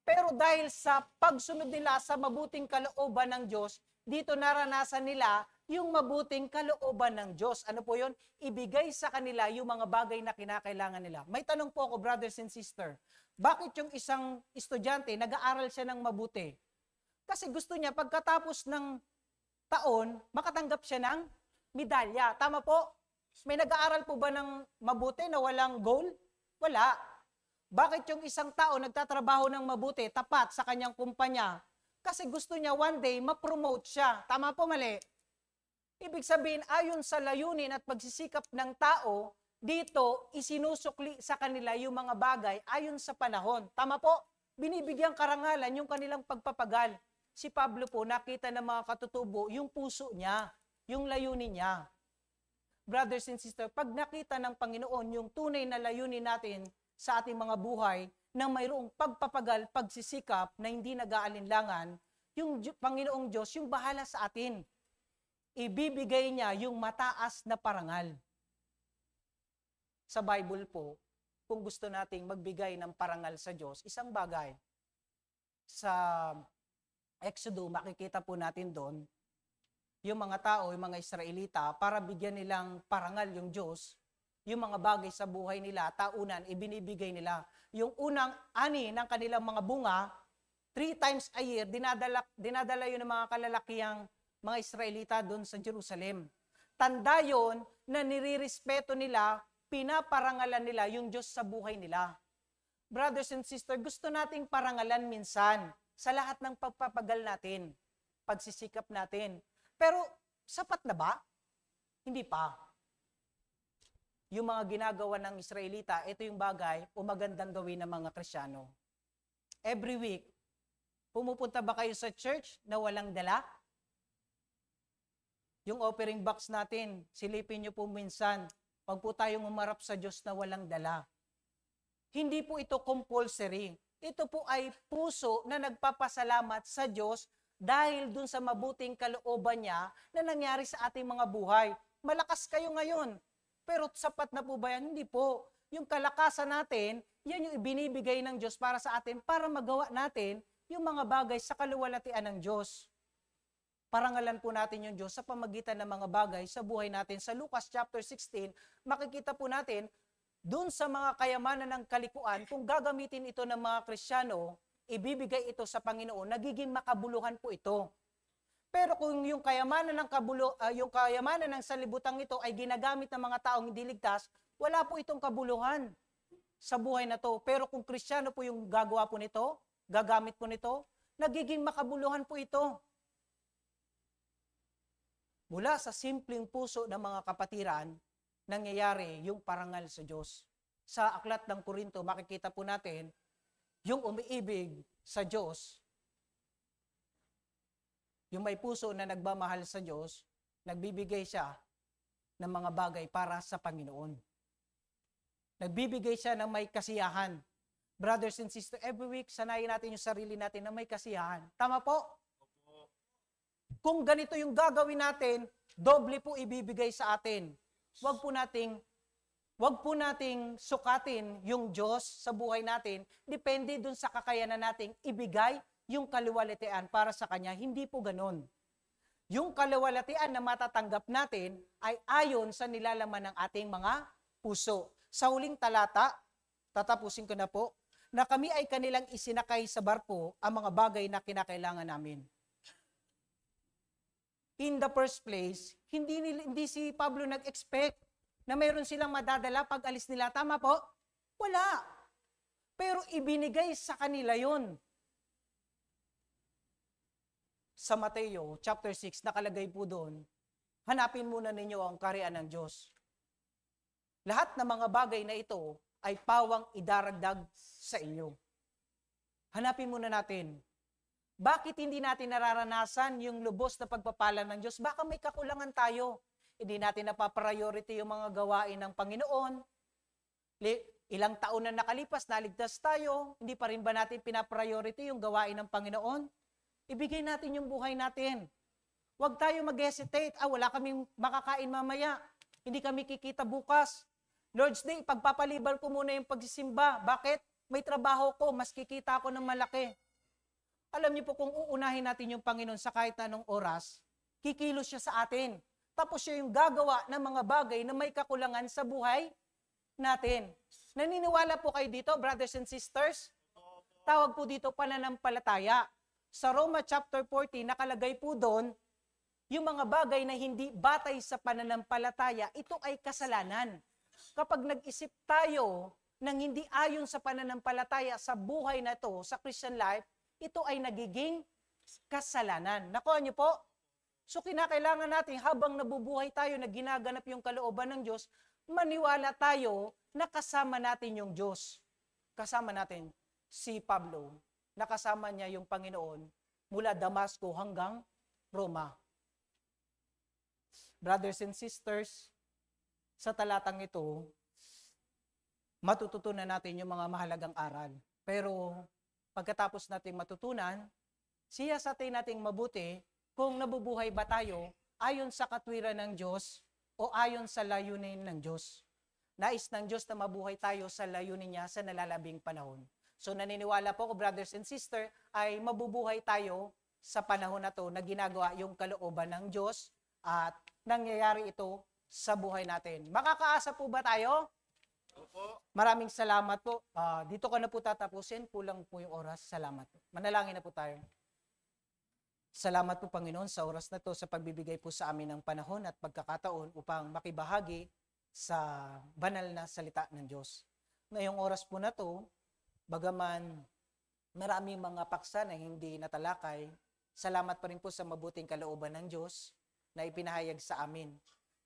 C: Pero dahil sa pagsunod nila sa mabuting kalooban ng Diyos, dito naranasan nila yung mabuting kalooban ng Diyos. Ano po yun? Ibigay sa kanila yung mga bagay na kinakailangan nila. May tanong po ako, brothers and sisters. Bakit yung isang estudyante, nag-aaral siya ng mabuti? Kasi gusto niya, pagkatapos ng taon, makatanggap siya ng medalya. Tama po? May nag-aaral po ba ng mabuti na walang goal? Wala. Bakit yung isang tao nagtatrabaho ng mabuti, tapat sa kanyang kumpanya? Kasi gusto niya one day ma-promote siya. Tama po, mali? Ibig sabihin, ayon sa layunin at pagsisikap ng tao, dito isinusukli sa kanila yung mga bagay ayon sa panahon. Tama po? Binibigyan karangalan yung kanilang pagpapagal. Si Pablo po, nakita ng mga katutubo yung puso niya, yung layunin niya. Brothers and sisters, pag nakita ng Panginoon yung tunay na layunin natin sa ating mga buhay, na mayroong pagpapagal, pagsisikap na hindi nag-aalinlangan, yung Panginoong Diyos, yung bahala sa atin. Ibibigay niya yung mataas na parangal. Sa Bible po, kung gusto nating magbigay ng parangal sa Diyos, isang bagay. Sa Exodus, makikita po natin doon, yung mga tao, yung mga Israelita, para bigyan nilang parangal yung Diyos, yung mga bagay sa buhay nila, taunan, ibinibigay nila. Yung unang ani ng kanilang mga bunga, 3 times a year, dinadala yun ng mga kalalakihang mga Israelita doon sa Jerusalem. Tanda yun na nirirespeto nila, pinaparangalan nila yung Diyos sa buhay nila. Brothers and sisters, gusto nating parangalan minsan sa lahat ng pagpapagal natin, pagsisikap natin. Pero sapat na ba? Hindi pa. Yung mga ginagawa ng Israelita, ito yung bagay o magandang gawin ng mga Kristiyano. Every week, pumupunta ba kayo sa church na walang dala? Yung offering box natin, silipin nyo po minsan, pag po tayong umarap sa Diyos na walang dala. Hindi po ito compulsory. Ito po ay puso na nagpapasalamat sa Diyos dahil dun sa mabuting kalooban niya na nangyari sa ating mga buhay. Malakas kayo ngayon. Pero sapat na po ba yan? Hindi po. Yung kalakasan natin, yan yung ibinibigay ng Diyos para sa atin para magawa natin yung mga bagay sa kaluwalhatian ng Diyos. Parangalan po natin yung Diyos sa pamagitan ng mga bagay sa buhay natin. Sa Lucas chapter 16, makikita po natin dun sa mga kayamanan ng kalikuan, kung gagamitin ito ng mga Kristiyano, ibibigay ito sa Panginoon, nagiging makabuluhan po ito. Pero kung yung kayamanan ng salibutang ito ay ginagamit ng mga taong hindi ligtas, wala po itong kabuluhan sa buhay na to. Pero kung Kristiyano po yung gagawa po nito, gagamit po nito, nagiging makabuluhan po ito. Mula sa simpleng puso ng mga kapatiran, nangyayari yung parangal sa Diyos. Sa Aklat ng Korinto, makikita po natin yung umiibig sa Diyos, yung may puso na nagmamahal sa Diyos, nagbibigay siya ng mga bagay para sa Panginoon. Nagbibigay siya ng may kasiyahan. Brothers and sisters, every week, sanayin natin yung sarili natin na may kasiyahan. Tama po? Kung ganito yung gagawin natin, doble po ibibigay sa atin. Wag po nating sukatin yung Diyos sa buhay natin, depende dun sa kakayanan nating ibigay yung kaluwalhatian para sa Kanya. Hindi po ganun. Yung kaluwalhatian na matatanggap natin ay ayon sa nilalaman ng ating mga puso. Sa huling talata, tatapusin ko na po, na kami ay kanilang isinakay sa barko ang mga bagay na kinakailangan namin. In the first place, hindi si Pablo nag-expect na mayroon silang madadala pag alis nila. Tama po? Wala. Pero ibinigay sa kanila yon. Sa Mateo chapter 6, nakalagay po doon, hanapin muna ninyo ang kaharian ng Diyos. Lahat ng mga bagay na ito ay pawang idaragdag sa inyo. Hanapin muna natin. Bakit hindi natin nararanasan yung lubos na pagpapala ng Diyos? Baka may kakulangan tayo. Hindi natin napapriority yung mga gawain ng Panginoon. Ilang taon na nakalipas, naligtas tayo, hindi pa rin ba natin pinapriority yung gawain ng Panginoon? Ibigay natin yung buhay natin. Huwag tayo mag-hesitate. Wala kaming makakain mamaya. Hindi kami kikita bukas. Lord's Day, pagpapaliban ko muna yung pagsisimba. Bakit? May trabaho ko, mas kikita ako ng malaki. Alam niyo po, kung uunahin natin yung Panginoon sa kahit anong oras, kikilos siya sa atin. Tapos siya yung gagawa ng mga bagay na may kakulangan sa buhay natin. Naniniwala po kayo dito, brothers and sisters? Tawag po dito pananampalataya. Sa Roma chapter 14, nakalagay po doon, yung mga bagay na hindi batay sa pananampalataya, ito ay kasalanan. Kapag nag-isip tayo ng hindi ayon sa pananampalataya sa buhay na to, sa Christian life, ito ay nagiging kasalanan. Nakuha niyo po? So kinakailangan natin habang nabubuhay tayo na ginaganap yung kalooban ng Diyos, maniwala tayo na kasama natin yung Diyos. Kasama natin si Pablo. Nakasama niya yung Panginoon mula Damasco hanggang Roma. Brothers and sisters, sa talatang ito, matututunan natin yung mga mahalagang aral. Pero pagkatapos nating matutunan, siyasatin nating mabuti kung nabubuhay ba tayo ayon sa katwiran ng Diyos o ayon sa layunin ng Diyos. Nais ng Diyos na mabuhay tayo sa layunin niya sa nalalabing panahon. So naniniwala po ko, brothers and sisters, ay mabubuhay tayo sa panahon na to na ginagawa yung kalooban ng Diyos at nangyayari ito sa buhay natin. Makakaasa po ba tayo?
B: Opo.
C: Maraming salamat po. Dito ko na po tatapusin. Kulang po yung oras. Salamat po. Manalangin na po tayo. Salamat po, Panginoon, sa oras na to, sa pagbibigay po sa amin ng panahon at pagkakataon upang makibahagi sa banal na salita ng Diyos. Ngayong oras po na to, bagaman maraming mga paksa na hindi natalakay, salamat pa rin po sa mabuting kalooban ng Diyos na ipinahayag sa amin.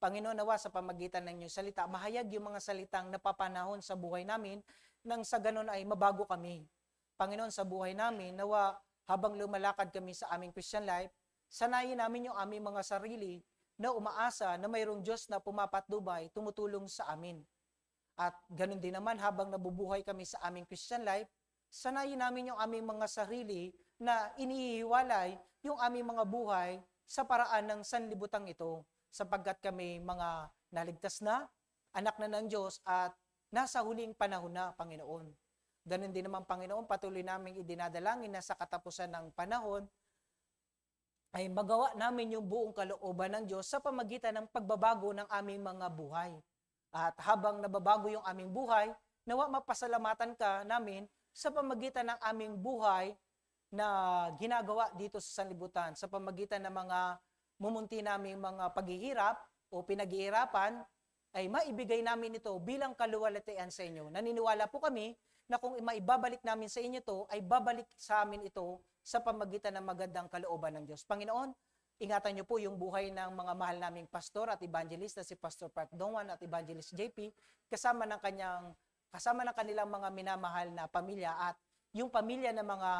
C: Panginoon, nawa sa pamagitan ng inyong salita, mahayag yung mga salitang napapanahon sa buhay namin nang sa ganun ay mabago kami. Panginoon, sa buhay namin, nawa habang lumalakad kami sa aming Christian life, sanayin namin yung aming mga sarili na umaasa na mayroong Diyos na pumapatnubay, tumutulong sa amin. At ganun din naman habang nabubuhay kami sa aming Christian life, sanayin namin yung aming mga sarili na inihiwalay yung aming mga buhay sa paraan ng sanlibutan ito, sapagkat kami mga naligtas na, anak na ng Diyos at nasa huling panahon na, Panginoon. Ganun din naman, Panginoon, patuloy naming idinadalangin na sa katapusan ng panahon ay magawa namin yung buong kalooban ng Diyos sa pamagitan ng pagbabago ng aming mga buhay. At habang nababago yung aming buhay, nawa mapasalamatan ka namin sa pamagitan ng aming buhay na ginagawa dito sa sanlibutan, sa pamagitan ng mga mumunti naming mga paghihirap o pinaghihirapan, ay maibigay namin ito bilang kaluwalhatian sa inyo. Naniniwala po kami na kung maibabalik namin sa inyo to, ay babalik sa amin ito sa pamagitan ng magandang kalooban ng Diyos. Panginoon, ingatan niyo po yung buhay ng mga mahal naming pastor at evangelist na si Pastor Park Dongwan at Evangelist JP, kasama ng kanilang mga minamahal na pamilya at yung pamilya ng mga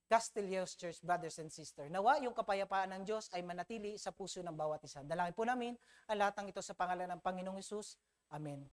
C: Castilios Church brothers and sisters. Nawa yung kapayapaan ng Diyos ay manatili sa puso ng bawat isa. Dalangin po namin ang lahat ng ito sa pangalan ng Panginoong Hesus. Amen.